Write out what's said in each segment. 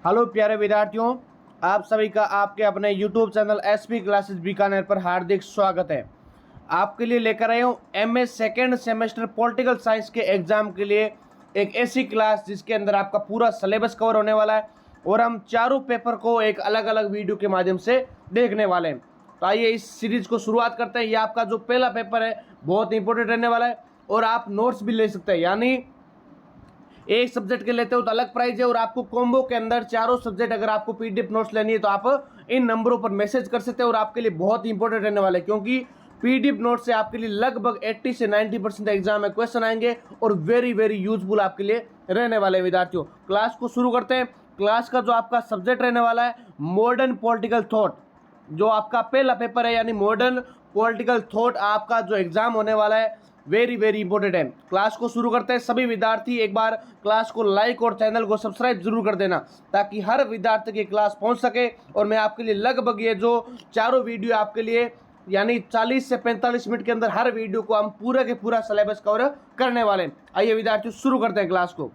Hello प्यारे विद्यार्थियों, आप सभी का आपके अपने YouTube channel SP classes Bikaner पर हार्दिक स्वागत है। आपके लिए लेकर आया हूँ MA second semester political science के एग्जाम के लिए एक ऐसी क्लास जिसके अंदर आपका पूरा सिलेबस कवर होने वाला है और हम चारों पेपर को एक अलग अलग वीडियो के माध्यम से देखने वाले हैं। तो आइए इस सीरीज को शुरुआत करते हैं। ये आपका जो पहला पेपर है बहुत इंपॉर्टेंट रहने वाला है और आप नोट्स भी ले सकते हैं, यानी एक सब्जेक्ट के लेते हो तो अलग प्राइस है और आपको कॉम्बो के अंदर चारों सब्जेक्ट अगर आपको पीडीएफ नोट्स लेनी है तो आप इन नंबरों पर मैसेज कर सकते हैं और आपके लिए बहुत इंपॉर्टेंट रहने वाले हैं, क्योंकि पीडीएफ नोट से आपके लिए लगभग 80 से 90% एग्जाम में क्वेश्चन आएंगे और वेरी वेरी यूजफुल आपके लिए रहने वाले विद्यार्थियों। क्लास को शुरू करते हैं। क्लास का जो आपका सब्जेक्ट रहने वाला है मॉडर्न पॉलिटिकल थॉट, जो आपका पहला पेपर है, यानी मॉडर्न पॉलिटिकल थॉट आपका जो एग्जाम होने वाला है वेरी वेरी इंपॉर्टेंट है। क्लास को शुरू करते हैं। सभी विद्यार्थी एक बार क्लास को लाइक और चैनल को सब्सक्राइब जरूर कर देना ताकि हर विद्यार्थी की क्लास पहुंच सके और मैं आपके लिए लगभग ये जो चारों वीडियो आपके लिए यानी 40 से 45 मिनट के अंदर हर वीडियो को हम पूरा के पूरा सिलेबस कवर करने वाले हैं। आइए विद्यार्थी शुरू करते हैं क्लास को।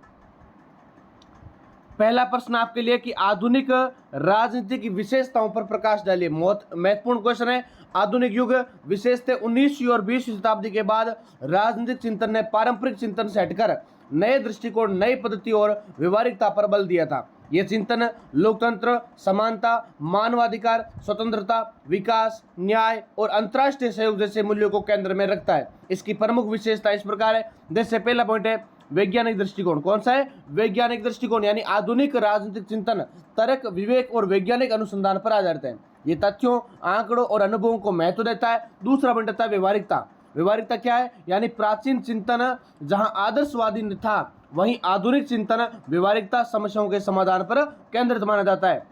पहला प्रश्न आपके लिए कि आधुनिक राजनीति की विशेषताओं पर प्रकाश डालिए। बहुत महत्वपूर्ण क्वेश्चन है। आधुनिक युग विशेषतः 19वीं और 20वीं शताब्दी के बाद राजनीतिक चिंतन ने पारंपरिक चिंतन से हटकर नए दृष्टिकोण, नई पद्धति और व्यवहारिकता पर बल दिया था। यह चिंतन लोकतंत्र, समानता, मानवाधिकार, स्वतंत्रता, विकास, न्याय और अंतर्राष्ट्रीय सहयोग जैसे मूल्यों को केंद्र में रखता है। इसकी प्रमुख विशेषता इस प्रकार है। जैसे पहला पॉइंट है वैज्ञानिक दृष्टिकोण। कौन सा है? वैज्ञानिक दृष्टिकोण, यानी आधुनिक राजनीतिक चिंतन तर्क, विवेक और वैज्ञानिक अनुसंधान पर आधारित है। ये तथ्यों, आंकड़ों और अनुभवों को महत्व देता है। दूसरा पॉइंट आता है व्यवहारिकता। व्यवहारिकता क्या है? यानी प्राचीन चिंतन जहां आदर्शवादी था, वहीं आधुनिक चिंतन व्यवहारिकता समस्याओं के समाधान पर केंद्रित माना जाता है।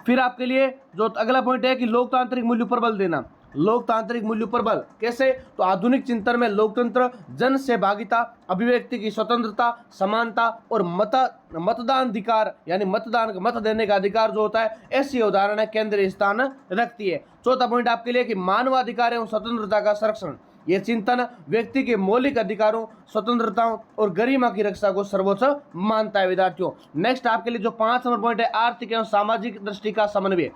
फिर आपके लिए जो अगला पॉइंट है कि लोकतांत्रिक मूल्यों पर बल देना। लोकतांत्रिक मूल्यों पर बल कैसे? तो आधुनिक चिंतन में लोकतंत्र, जन सहभागिता, अभिव्यक्ति की स्वतंत्रता, समानता और मतदान अधिकार यानी मत देने का अधिकार जो होता है, ऐसी अवधारणा केंद्रीय स्थान रखती है। चौथा पॉइंट आपके लिए कि मानवाधिकार एवं स्वतंत्रता का संरक्षण। यह चिंतन व्यक्ति के मौलिक अधिकारों, स्वतंत्रताओं और गरिमा की रक्षा को सर्वोच्च मानता है विद्यार्थियों। नेक्स्ट आपके लिए जो 5 नंबर पॉइंट है आर्थिक एवं सामाजिक दृष्टि का समन्वय।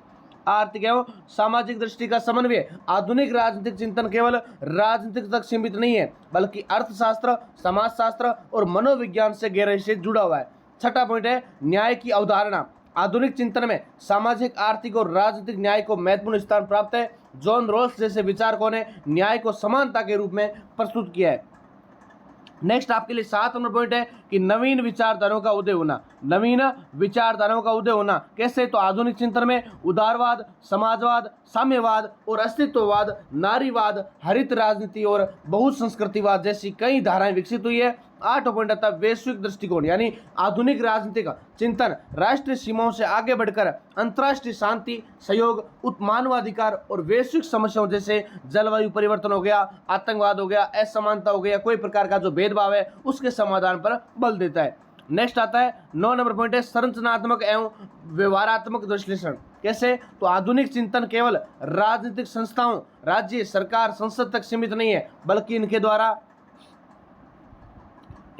आर्थिक एवं सामाजिक दृष्टि का समन्वय। आधुनिक राजनीतिक चिंतन केवल राजनीतिक तक सीमित नहीं है, बल्कि अर्थशास्त्र, समाजशास्त्र और मनोविज्ञान से गहराई से जुड़ा हुआ है। छठा पॉइंट है न्याय की अवधारणा। आधुनिक चिंतन में सामाजिक, आर्थिक और राजनीतिक न्याय को महत्वपूर्ण स्थान प्राप्त है। जॉन रॉल्स जैसे विचारकों ने न्याय को समानता के रूप में प्रस्तुत किया है। नेक्स्ट आपके लिए 7 नंबर पॉइंट है कि नवीन विचारधाराओं का उदय होना। नवीन विचारधाराओं का उदय होना कैसे? तो आधुनिक चिंतन में उदारवाद, समाजवाद, साम्यवाद और अस्तित्ववाद, नारीवाद, हरित राजनीति और बहुसंस्कृतिवाद जैसी कई धाराएं विकसित हुई है। 8 पॉइंट आता है वैश्विक दृष्टिकोण, यानी आधुनिक राजनीतिक चिंतन राष्ट्रीय सीमाओं से आगे बढ़कर अंतर्राष्ट्रीय शांति, सहयोग, मानवाधिकार और वैश्विक समस्याओं जैसे जलवायु परिवर्तन हो गया, आतंकवाद हो गया, असमानता हो गया, कोई प्रकार का जो भेदभाव है उसके समाधान पर बल देता है। नेक्स्ट आता है 9 नंबर पॉइंट है संरचनात्मक एवं व्यवहारात्मक विश्लेषण। कैसे? तो आधुनिक चिंतन केवल राजनीतिक संस्थाओं, राज्य, सरकार, संसद तक सीमित नहीं है, बल्कि इनके द्वारा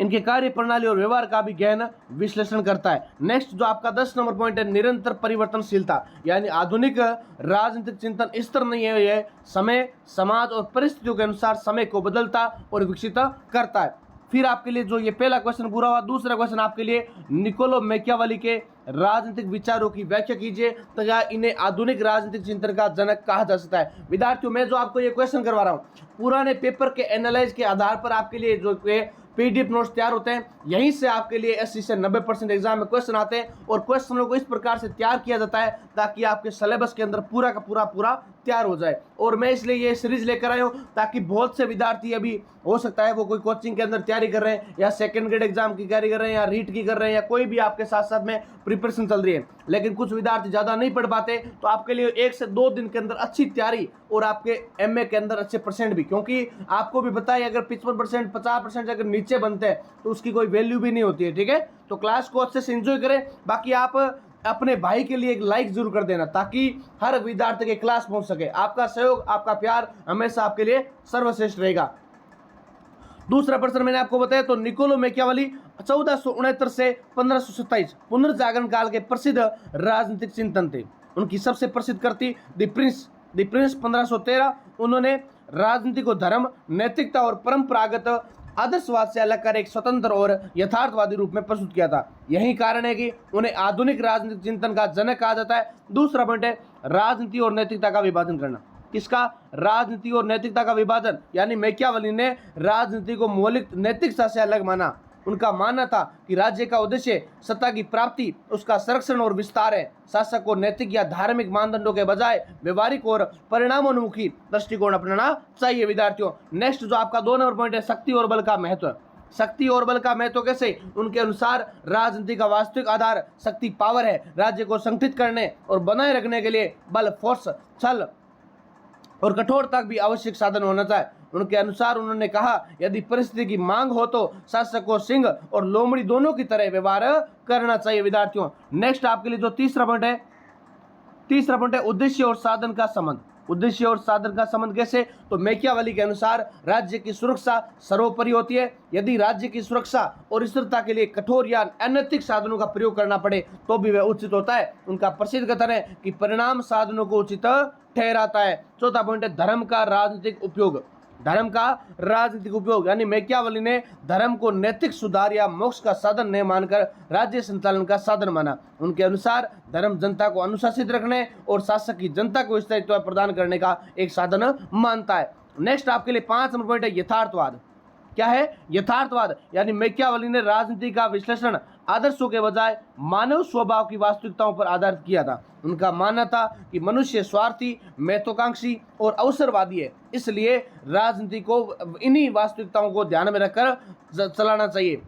इनके कार्य प्रणाली और व्यवहार का भी गहन विश्लेषण करता है। नेक्स्ट जो आपका 10 नंबर पॉइंट है निरंतर परिवर्तनशीलता, यानी आधुनिक राजनीतिक चिंतन इस तरह नहीं है, यह समय, समाज और परिस्थितियों के अनुसार समय को बदलता और विकसित करता है। फिर आपके लिए जो ये पहला क्वेश्चन पूरा हुआ। दूसरा क्वेश्चन आपके लिए निकोलो मैकियावेली के राजनीतिक विचारों की व्याख्या कीजिए तथा इन्हें आधुनिक राजनीतिक चिंतन का जनक कहा जा सकता है। विद्यार्थियों, मैं जो आपको ये क्वेश्चन करवा रहा हूँ पुराने पेपर के एनालाइज के आधार पर आपके लिए जो पीडीएफ नोट्स तैयार होते हैं, यहीं से आपके लिए 80 से 90% एग्जाम में क्वेश्चन आते हैं और क्वेश्चनों को इस प्रकार से तैयार किया जाता है ताकि आपके सिलेबस के अंदर पूरा का पूरा तैयार हो जाए। और मैं इसलिए ये सीरीज लेकर आया हूँ ताकि बहुत से विद्यार्थी अभी हो सकता है वो कोई कोचिंग के अंदर तैयारी कर रहे हैं या सेकंड ग्रेड एग्जाम की तैयारी कर रहे हैं या रीट की कर रहे हैं या कोई भी आपके साथ साथ में प्रिपरेशन चल रही है, लेकिन कुछ विद्यार्थी ज़्यादा नहीं पढ़ पाते, तो आपके लिए 1 से 2 दिन के अंदर अच्छी तैयारी और आपके एमए के अंदर अच्छे परसेंट भी, क्योंकि आपको भी पता है अगर 55% 50% अगर नीचे बनते हैं तो उसकी कोई वैल्यू भी नहीं होती है। ठीक है, तो क्लास को अच्छे से एंजॉय करें। बाकी आप अपने भाई के लिए एक लाइक जरूर कर देना ताकि हर विद्यार्थी के क्लास पहुंच सके। आपका सहयोग, आपका प्यार हमेशा आपके लिए सर्वश्रेष्ठ रहेगा। दूसरा प्रश्न मैंने आपको बताया तो निकोलो मैकियावेली 1469 से 1527 पुनर्जागरण काल के प्रसिद्ध राजनीतिक चिंतन थे। उनकी सबसे प्रसिद्ध कृति द प्रिंस 1513। उन्होंने राजनीति को धर्म, नैतिकता और परंपरागत आदर्शवाद से अलग कर एक स्वतंत्र और यथार्थवादी रूप में प्रस्तुत किया था। यही कारण है कि उन्हें आधुनिक राजनीतिक चिंतन का जनक कहा जाता है। दूसरा पॉइंट है राजनीति और नैतिकता का विभाजन करना। किसका? राजनीति और नैतिकता का विभाजन, यानी मैकियावेली ने राजनीति को मौलिक नैतिकता से अलग माना। उनका मानना था कि राज्य का उद्देश्य सत्ता की प्राप्ति, उसका संरक्षण और विस्तार है। शासक को नैतिक या धार्मिक मानदंडों के बजाय व्यवहारिक और परिणामोन्मुखी दृष्टिकोण अपनाना चाहिए। विद्यार्थियों, नेक्स्ट जो आपका 2 नंबर पॉइंट है शक्ति और बल का महत्व। शक्ति और बल का महत्व कैसे? उनके अनुसार राजनीति का वास्तविक आधार शक्ति पावर है। राज्य को संगठित करने और बनाए रखने के लिए बल, फोर्स, छल और कठोरता भी आवश्यक साधन होना चाहिए। उनके अनुसार उन्होंने कहा यदि परिस्थिति की मांग हो तो शासक को सिंह और लोमड़ी दोनों की तरह व्यवहार करना चाहिए। विद्यार्थियों, नेक्स्ट आपके लिए जो तीसरा पॉइंट है उद्देश्य और साधन का संबंध। उद्देश्य और साधन का संबंध कैसे? तो मैकियावेली के अनुसार राज्य की सुरक्षा सर्वोपरि होती है। यदि राज्य की सुरक्षा और स्थिरता के लिए कठोर या अनैतिक साधनों का प्रयोग करना पड़े तो भी वह उचित होता है। उनका प्रसिद्ध कथन है कि परिणाम साधनों को उचित ठहराता है। चौथा पॉइंट है धर्म का राजनीतिक उपयोग। धर्म का राजनीतिक उपयोग, यानी मैकियावेली ने धर्म को नैतिक सुधार या मोक्ष का साधन नहीं मानकर राज्य संचालन का साधन माना। उनके अनुसार धर्म जनता को अनुशासित रखने और शासक की जनता को स्थायित्व प्रदान करने का एक साधन मानता है। नेक्स्ट आपके लिए 5 नंबर पॉइंट है यथार्थवाद। क्या है? यथार्थवाद, यानी मैकियावेली ने राजनीति का विश्लेषण आदर्शों के बजाय मानव स्वभाव की वास्तविकताओं पर आधारित किया था। उनका मानना था कि मनुष्य स्वार्थी, महत्वाकांक्षी और अवसरवादी है, इसलिए राजनीति को इन्हीं वास्तविकताओं को ध्यान में रखकर चलाना चाहिए।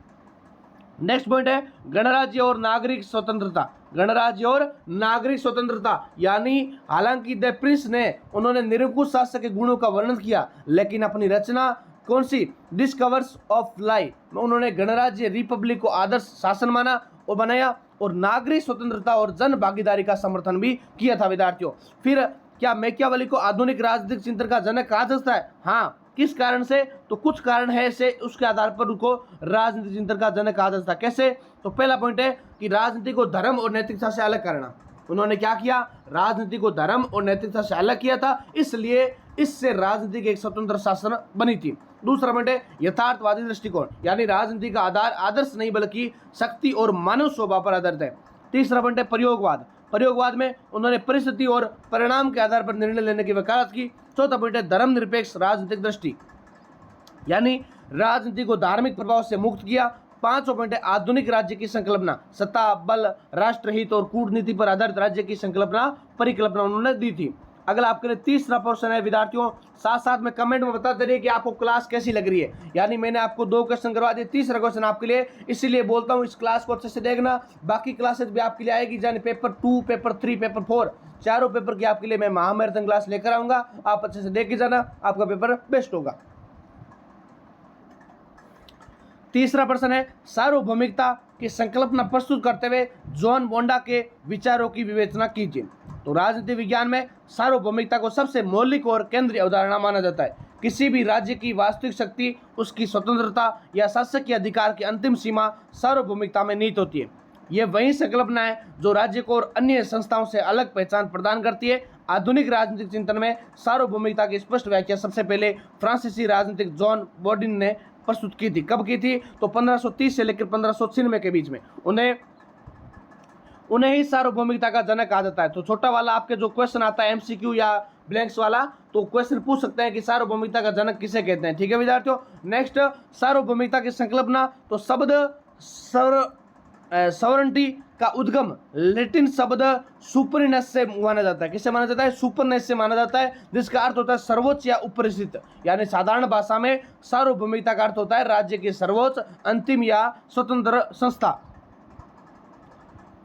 नेक्स्ट पॉइंट है गणराज्य और नागरिक स्वतंत्रता। गणराज्य और नागरिक स्वतंत्रता, यानी हालांकि द प्रिंस ने उन्होंने निरंकुश शासक के गुणों का वर्णन किया, लेकिन अपनी रचना कौन सी? डिस्कवर्स ऑफ लाई में उन्होंने गणराज्य रिपब्लिक को आदर्श शासन माना और बनाया और नागरिक स्वतंत्रता और जन भागीदारी का समर्थन भी किया था। विद्यार्थियों, फिर क्या मैकियावेली को आधुनिक राजनीतिक चिंतन का जनक कहा जाता है? हाँ। किस कारण से? तो कुछ कारण है से उसके आधार पर उनको राजनीतिक चिंतन का जनक कहा जाता है। कैसे? तो पहला पॉइंट है कि राजनीति को धर्म और नैतिकता से अलग करना। उन्होंने क्या किया? राजनीति को धर्म और नैतिकता से अलग किया था, इसलिए इससे राजनीति की एक स्वतंत्र शासन बनी थी। दूसरा पॉइंट है यथार्थवादी दृष्टिकोण, यानी राजनीति का आधार आदर्श नहीं बल्कि शक्ति और मानव स्वभाव पर आधारित है। तीसरा पॉइंट है प्रयोगवाद। प्रयोगवाद में उन्होंने परिस्थिति और परिणाम के आधार पर निर्णय लेने की वकालत की। चौथा पॉइंट है धर्मनिरपेक्ष राजनीतिक दृष्टि, यानी राजनीति को धार्मिक प्रभाव से मुक्त किया। पांचवा पॉइंट है आधुनिक राज्य की संकल्पना। सत्ता, बल, राष्ट्रहित और कूटनीति पर आधारित राज्य की परिकल्पना उन्होंने दी थी। अगला आपके लिए तीसरा प्रश्न है। विद्यार्थियों, साथ साथ में कमेंट में बताते रहिए कि आपको क्लास कैसी लग रही है। यानी मैंने आपको 2 क्वेश्चन करवा दिए, तीसरा क्वेश्चन आपके लिए, इसीलिए बोलता हूँ इस क्लास को अच्छे से देखना। बाकी क्लासेस भी आपके लिए आएगी, यानी पेपर 2, पेपर 3, पेपर 4, चारों पेपर की आपके लिए मैं महामैराथन क्लास लेकर आऊंगा। आप अच्छे से देख के जाना, आपका पेपर बेस्ट होगा। तीसरा प्रश्न है सार्वभौमिकता की संकल्पना प्रस्तुत करते हुए जॉन बोंडा के विचारों की विवेचना कीजिए। तो राजनीति विज्ञान में सार्वभौमिकता को सबसे मौलिक और केंद्रीय अवधारणा माना जाता है। किसी भी राज्य की वास्तविक शक्ति, उसकी स्वतंत्रता या शासकीय अधिकार की अंतिम सीमा सार्वभौमिकता में निहित होती है। यह वही संकल्पना है जो राज्य को और अन्य संस्थाओं से अलग पहचान प्रदान करती है। आधुनिक राजनीतिक चिंतन में सार्वभौमिकता की स्पष्ट व्याख्या सबसे पहले फ्रांसीसी राजनीतिक जॉन बोर्डिन ने प्रस्तुत की थी। कब की थी? तो 1530 से लेकर 1596 के बीच में उन्हें ही सार्वभौमिकता का जनक कहा जाता है। तो छोटा वाला आपके जो क्वेश्चन आता है एमसीक्यू या ब्लैंक्स वाला, तो क्वेश्चन पूछ सकते हैं कि सार्वभौमिकता का जनक किसे कहते हैं। ठीक है विद्यार्थियों, नेक्स्ट सार्वभौमिकता की संकल्पना। तो शब्द सॉवरेंटी का उद्गम लैटिन शब्द सुपरनेस से माना जाता है। किससे माना जाता है? सुपरनेस से माना जाता है, जिसका अर्थ होता है सर्वोच्च या ऊपर स्थित। यानी साधारण भाषा में सार्वभौमिकता का अर्थ होता है राज्य की सर्वोच्च, अंतिम या स्वतंत्र संस्था,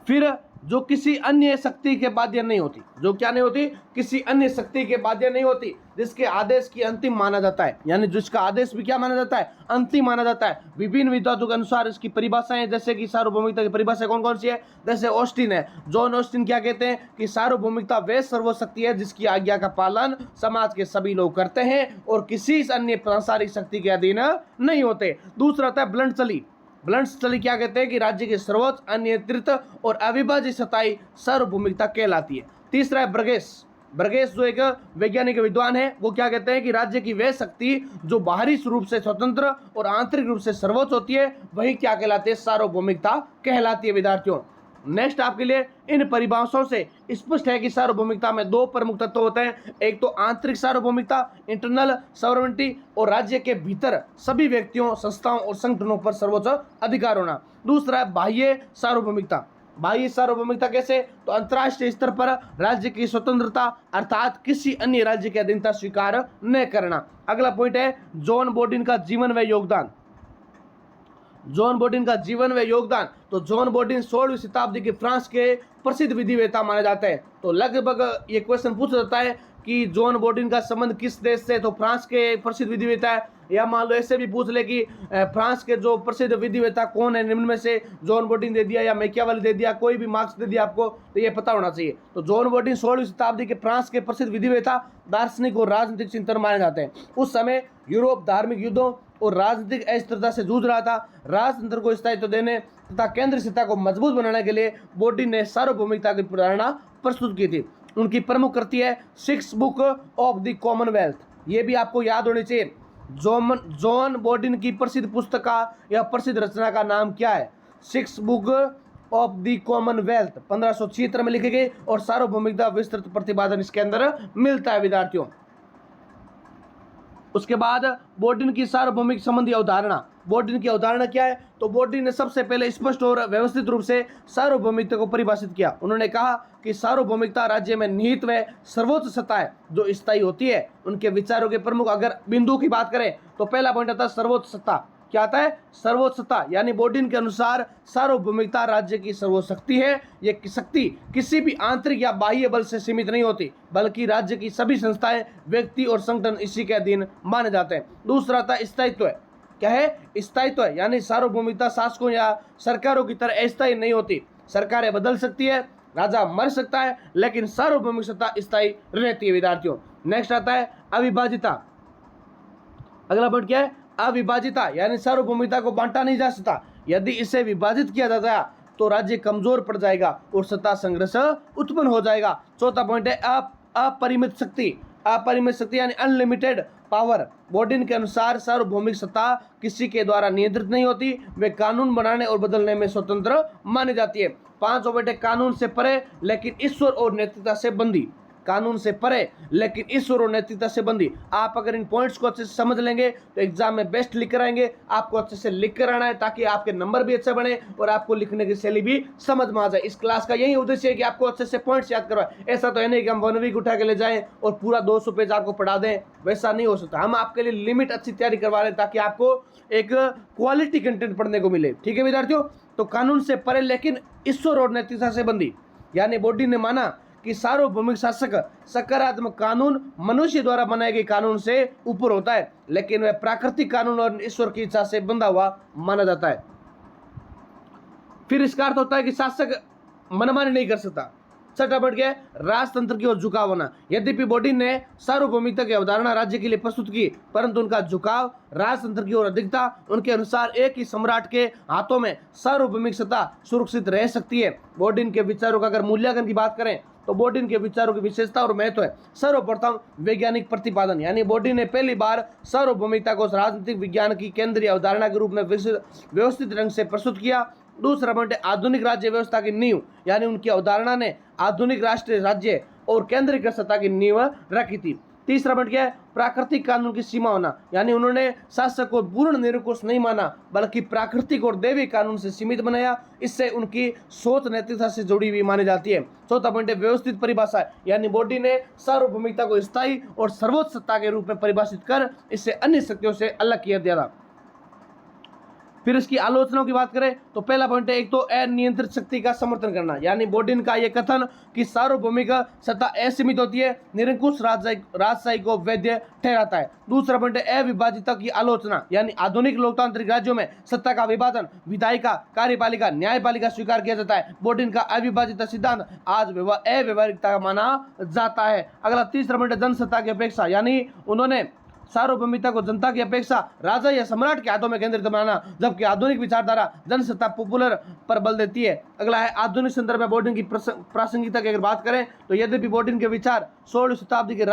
फिर जो किसी अन्य शक्ति के बाध्य नहीं होती। जो क्या नहीं होती? किसी अन्य शक्ति के बाध्य नहीं होती, जिसके आदेश की अंतिम माना जाता है। यानी जिसका आदेश भी क्या माना जाता है? अंतिम माना जाता है। विभिन्न विद्वानों के अनुसार इसकी परिभाषाएं, जैसे कि सार्वभौमिकता की परिभाषा कौन कौन सी है? जैसे ऑस्टिन है, जॉन ऑस्टिन क्या कहते हैं कि सार्वभौमिकता वह सर्वशक्ति है जिसकी आज्ञा का पालन समाज के सभी लोग करते हैं और किसी अन्य सांसारिक शक्ति के अधीन नहीं होते। दूसरा होता है ब्लंटसली। ब्लंट स्टली क्या कहते हैं कि राज्य की सर्वोच्च अनियंत्रित और अविभाजित सत्ताई सार्वभौमिकता कहलाती है। तीसरा है ब्रगेस। ब्रगेस जो एक वैज्ञानिक विद्वान है, वो क्या कहते हैं कि राज्य की वह शक्ति जो बाहरी रूप से स्वतंत्र और आंतरिक रूप से सर्वोच्च होती है वही क्या कहलाती है, सार्वभौमिकता कहलाती है विद्यार्थियों। नेक्स्ट आपके लिए इन परिभाषाओं से स्पष्ट है कि सार्वभौमिकता में दो प्रमुख तत्व होते हैं, एक तो आंतरिक सार्वभौमिकता इंटरनल सॉवरेनिटी और राज्य के भीतर सभी व्यक्तियों संस्थाओं और संगठनों पर सर्वोच्च अधिकार होना। दूसरा है बाह्य सार्वभौमिकता। बाह्य सार्वभौमिकता कैसे, तो अंतर्राष्ट्रीय स्तर पर राज्य की स्वतंत्रता अर्थात किसी अन्य राज्य की अधीनता स्वीकार न करना। अगला पॉइंट है जॉन बोर्डिन का जीवन व योगदान। जॉन बोर्डिन का जीवन व योगदान, तो जॉन बोर्डिन 16वीं शताब्दी के फ्रांस के प्रसिद्ध विधिवेता माने जाते हैं। तो लगभग ये क्वेश्चन पूछा जाता है कि जॉन बोर्डिन का संबंध किस देश से, तो फ्रांस के प्रसिद्ध विधिवेता है। या मान लो ऐसे भी पूछ ले कि फ्रांस के जो प्रसिद्ध विधिवेता कौन है, निम्न में से जॉन बोर्डिन दे दिया या मैकियावेली दे दिया, कोई भी मार्क्स दे दिया आपको, तो ये पता होना चाहिए। तो जॉन बोर्डिन 16वीं शताब्दी के फ्रांस के प्रसिद्ध विधिवेता, दार्शनिक और राजनीतिक चिंतन माने जाते हैं। उस समय यूरोप धार्मिक युद्धों और राजनीतिक अस्थिरता से जूझ रहा था। राजतंत्र को स्थायित्व देने तथा केंद्रीय सत्ता को मजबूत बनाने के लिए बोर्डिन ने सार्वभौमिकता की धारणा प्रस्तुत की थी। उनकी प्रमुख कृति है 6 बुक ऑफ द कॉमनवेल्थ। ये भी आपको याद होनी चाहिए। जॉन बोर्डिन की प्रसिद्ध पुस्तक का या प्रसिद्ध रचना का नाम क्या है, 6 बुक ऑफ द कॉमनवेल्थ, 1576 में लिखी गई और सार्वभौमिकता विस्तृत प्रतिपादन इसके अंदर मिलता है विद्यार्थियों। उसके बाद बोर्डिन की सार्वभौमिक संबंधी अवधारणा। बोर्डिन की अवधारणा क्या है, तो बोर्डिन ने सबसे पहले स्पष्ट और व्यवस्थित रूप से सार्वभौमिकता को परिभाषित किया। उन्होंने कहा कि सार्वभौमिकता राज्य में निहित व सर्वोच्च सत्ता है जो स्थायी होती है। उनके विचारों के प्रमुख अगर बिंदु की बात करें तो पहला पॉइंट आता है सर्वोच्च सत्ता। क्या आता है, सर्वोच्च सत्ता। यानी बोर्डिन के अनुसार सार्वभौमिकता राज्य की सर्वोच्च शक्ति है। ये शक्ति किसी भी आंतरिक या बाह्य बल से सीमित नहीं होती, बल्कि राज्य की सभी संस्थाएं, व्यक्ति और संगठन इसी के अधीन माने जाते हैं। दूसरा था स्थायित्व है। क्या है, स्थायित्व है। यानी सार्वभौमिकता शासकों या सरकारों की तरह अस्थायी नहीं होती। सरकारें बदल सकती है, राजा मर सकता है, लेकिन सार्वभौमिक सत्ता स्थायी रहती है विद्यार्थियों। नेक्स्ट आता है अविभाजिता। अगला पॉइंट क्या है, अविभाजिता। यानी सार्वभौमिकता को बांटा नहीं जा सकता। यदि इसे विभाजित किया जाता है तो राज्य कमजोर पड़ जाएगा और सत्ता संघर्ष उत्पन्न हो जाएगा। चौथा पॉइंट है अपरिमित शक्ति। अपरिमित शक्ति यानी अनलिमिटेड पावर। बोर्डिन के अनुसार सार्वभौमिक सत्ता किसी के द्वारा नियंत्रित नहीं होती, वे कानून बनाने और बदलने में स्वतंत्र मानी जाती है। पांचों बेटे कानून से परे लेकिन ईश्वर और नैतिकता से बंधी। कानून से परे लेकिन ईश्वर और नैतिकता से बंधी। आप अगर इन पॉइंट्स को अच्छे से समझ लेंगे तो एग्जाम में बेस्ट लिख कर आएंगे। आपको अच्छे से लिख कर आना है ताकि आपके नंबर भी अच्छे बने और आपको लिखने की शैली भी समझ में आ जाए। इस क्लास का यही उद्देश्य है कि आपको अच्छे से पॉइंट्स याद करवाए। ऐसा तो है नहीं कि हम 1 वीक उठा के ले जाएं और पूरा 200 पेज आपको पढ़ा दें, वैसा नहीं हो सकता। हम आपके लिए लिमिट अच्छी तैयारी करवा रहे हैं ताकि आपको एक क्वालिटी कंटेंट पढ़ने को मिले। ठीक है विद्यार्थियों, तो कानून से परे लेकिन ईश्वर और नैतिकता से बंधी। यानी बोर्डिन ने माना कि सार्वभौमिक शासक सकारात्मक कानून मनुष्य द्वारा बनाए गए कानून से ऊपर होता है, लेकिन वह प्राकृतिक कानून और ईश्वर की इच्छा से बंधा हुआ माना जाता है। फिर इसका अर्थ होता है कि शासक मनमानी नहीं कर सकता। छठा पॉइंट क्या है, राजतंत्र की ओर झुकाव होना। यद्यपि बोर्डिन ने सार्वभौमिकता की अवधारणा राज्य के लिए प्रस्तुत की, परंतु उनका झुकाव राजतंत्र की ओर अधिक था। उनके अनुसार एक ही सम्राट के हाथों में सार्वभौमिक सत्ता सुरक्षित रह सकती है। बोर्डिन के विचारों का अगर मूल्यांकन की बात करें तो बोर्डिन के विचारों की विशेषता और महत्व है। सर्वप्रथम वैज्ञानिक प्रतिपादन। यानी बोर्डिन ने पहली बार सार्वभौमिकता को राजनीतिक विज्ञान की केंद्रीय अवधारणा के रूप में व्यवस्थित ढंग से प्रस्तुत किया। दूसरा पॉइंट है आधुनिक राज्य व्यवस्था की नींव। यानी उनकी अवधारणा ने आधुनिक राष्ट्रीय राज्य और केंद्रीय सत्ता की नींव रखी थी। तीसरा पॉइंट क्या है, प्राकृतिक कानून की सीमा होना। यानी उन्होंने शासक को पूर्ण निरंकुश नहीं माना, बल्कि प्राकृतिक और दैवी कानून से सीमित बनाया। इससे उनकी सोच नैतिकता से जुड़ी हुई मानी जाती है। चौथा पॉइंट है व्यवस्थित परिभाषा। यानी बोर्डिन ने सार्वभौमिकता को स्थायी और सर्वोच्च सत्ता के रूप में परिभाषित कर इसे अन्य शक्तियों से अलग किया दिया था। फिर इसकी आलोचनाओं की बात करें तो पहला पॉइंट है, एक तो अनियंत्रित शक्ति का समर्थन करना। यानी बोर्डिन का यह कथन कि सार्वभौमिक सत्ता असीमित होती है, निरंकुश राजशाही को वैध ठहराता है। दूसरा पॉइंट है अविभाजितता की आलोचना। यानी आधुनिक लोकतांत्रिक राज्यों में सत्ता का विभाजन विधायिका, कार्यपालिका, न्यायपालिका स्वीकार किया जाता है। बोर्डिन का अविभाजित सिद्धांत आज अव्यवहारिकता माना जाता है। अगला तीसरा पॉइंट है जनसत्ता की अपेक्षा। यानी उन्होंने सार्वभौमिकता को जनता की अपेक्षा राजा या सम्राट के हाथों में केंद्रित बनाना, जबकि आधुनिक विचारधारा जनसत्ता पॉपुलर पर बल देती है। अगला है आधुनिक संदर्भ में बोर्डिंग की प्रासंगिकता की अगर बात करें तो यद्यपि बोर्डिंग के विचार 16वीं शताब्दी के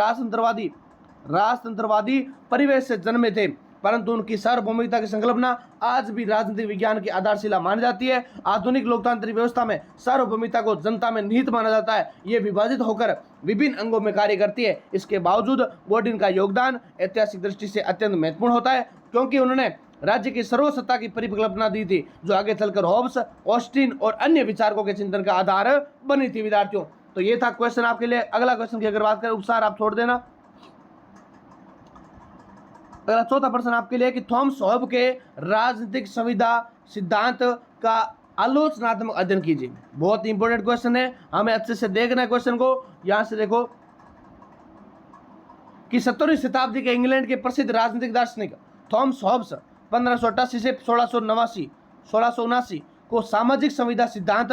राजतंत्रवादी परिवेश से जन्मे थे, परंतु उनकी सार्वभौमिकता की संकल्पना आज भी राजनीतिक विज्ञान की आधारशिला मानी जाती है। आधुनिक लोकतांत्रिक व्यवस्था में सार्वभौमिकता को जनता में निहित माना जाता है। ये विभाजित होकर विभिन्न अंगों में कार्य करती है। इसके बावजूद बोर्डिन का योगदान ऐतिहासिक दृष्टि से अत्यंत महत्वपूर्ण होता है, क्योंकि उन्होंने राज्य की सर्वसत्ता की परिकल्पना दी थी, जो आगे चलकर हॉब्स, ऑस्टिन और अन्य विचारकों के चिंतन का आधार बनी थी। विद्यार्थियों, तो ये था क्वेश्चन आपके लिए। अगला क्वेश्चन की अगर बात करें, उपसार आप छोड़ देना। अगला चौथा प्रश्न आपके लिए कि थॉमस हॉब के राजनीतिक संविदा सिद्धांत का आलोचनात्मक अध्ययन कीजिए। बहुत इंपॉर्टेंट क्वेश्चन है, हमें अच्छे से देखना है क्वेश्चन को। यहां से देखो कि 17वीं शताब्दी के इंग्लैंड के प्रसिद्ध राजनीतिक दार्शनिक थॉमस हॉब्स 1588 से 1679 को सामाजिक संविदा सिद्धांत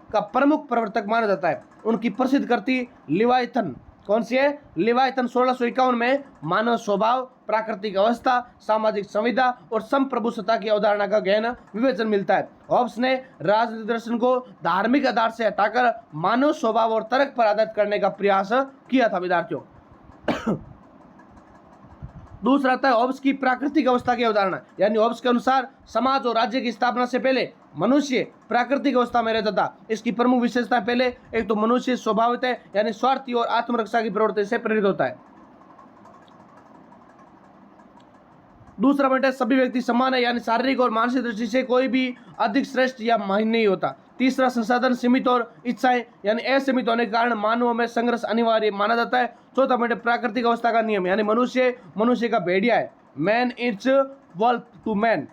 का प्रमुख प्रवर्तक माना जाता है। उनकी प्रसिद्ध कृति लिवायथन कौन सी है? लिवायथन 1651 में मानव स्वभाव, प्राकृतिक अवस्था, सामाजिक संविदा और संप्रभुसत्ता की अवधारणा का गहन विवेचन मिलता है। हॉब्स ने राजनीतिक दर्शन को धार्मिक आधार से हटाकर मानव स्वभाव और तर्क पर आधारित करने का प्रयास किया था। विद्यार्थियों, दूसरा आता है हॉब्स की प्राकृतिक अवस्था की अवधारणा, यानी हॉब्स के अनुसार समाज और राज्य की स्थापना से पहले मनुष्य प्राकृतिक अवस्था में रहता था। इसकी प्रमुख विशेषता पहले एक तो मनुष्य स्वभावित है, यानी स्वार्थी और आत्मरक्षा की प्रवृत्ति से प्रेरित होता है। दूसरा पॉइंट है सभी व्यक्ति समान है, यानी शारीरिक और मानसिक दृष्टि से कोई भी अधिक श्रेष्ठ या महान नहीं होता। तीसरा संसाधन सीमित और इच्छाएं यानी असीमित होने के कारण मानवों में संघर्ष अनिवार्य माना जाता है। चौथा पॉइंट है प्राकृतिक अवस्था का नियम, यानी मनुष्य का भेड़िया है, man it's wolf to man.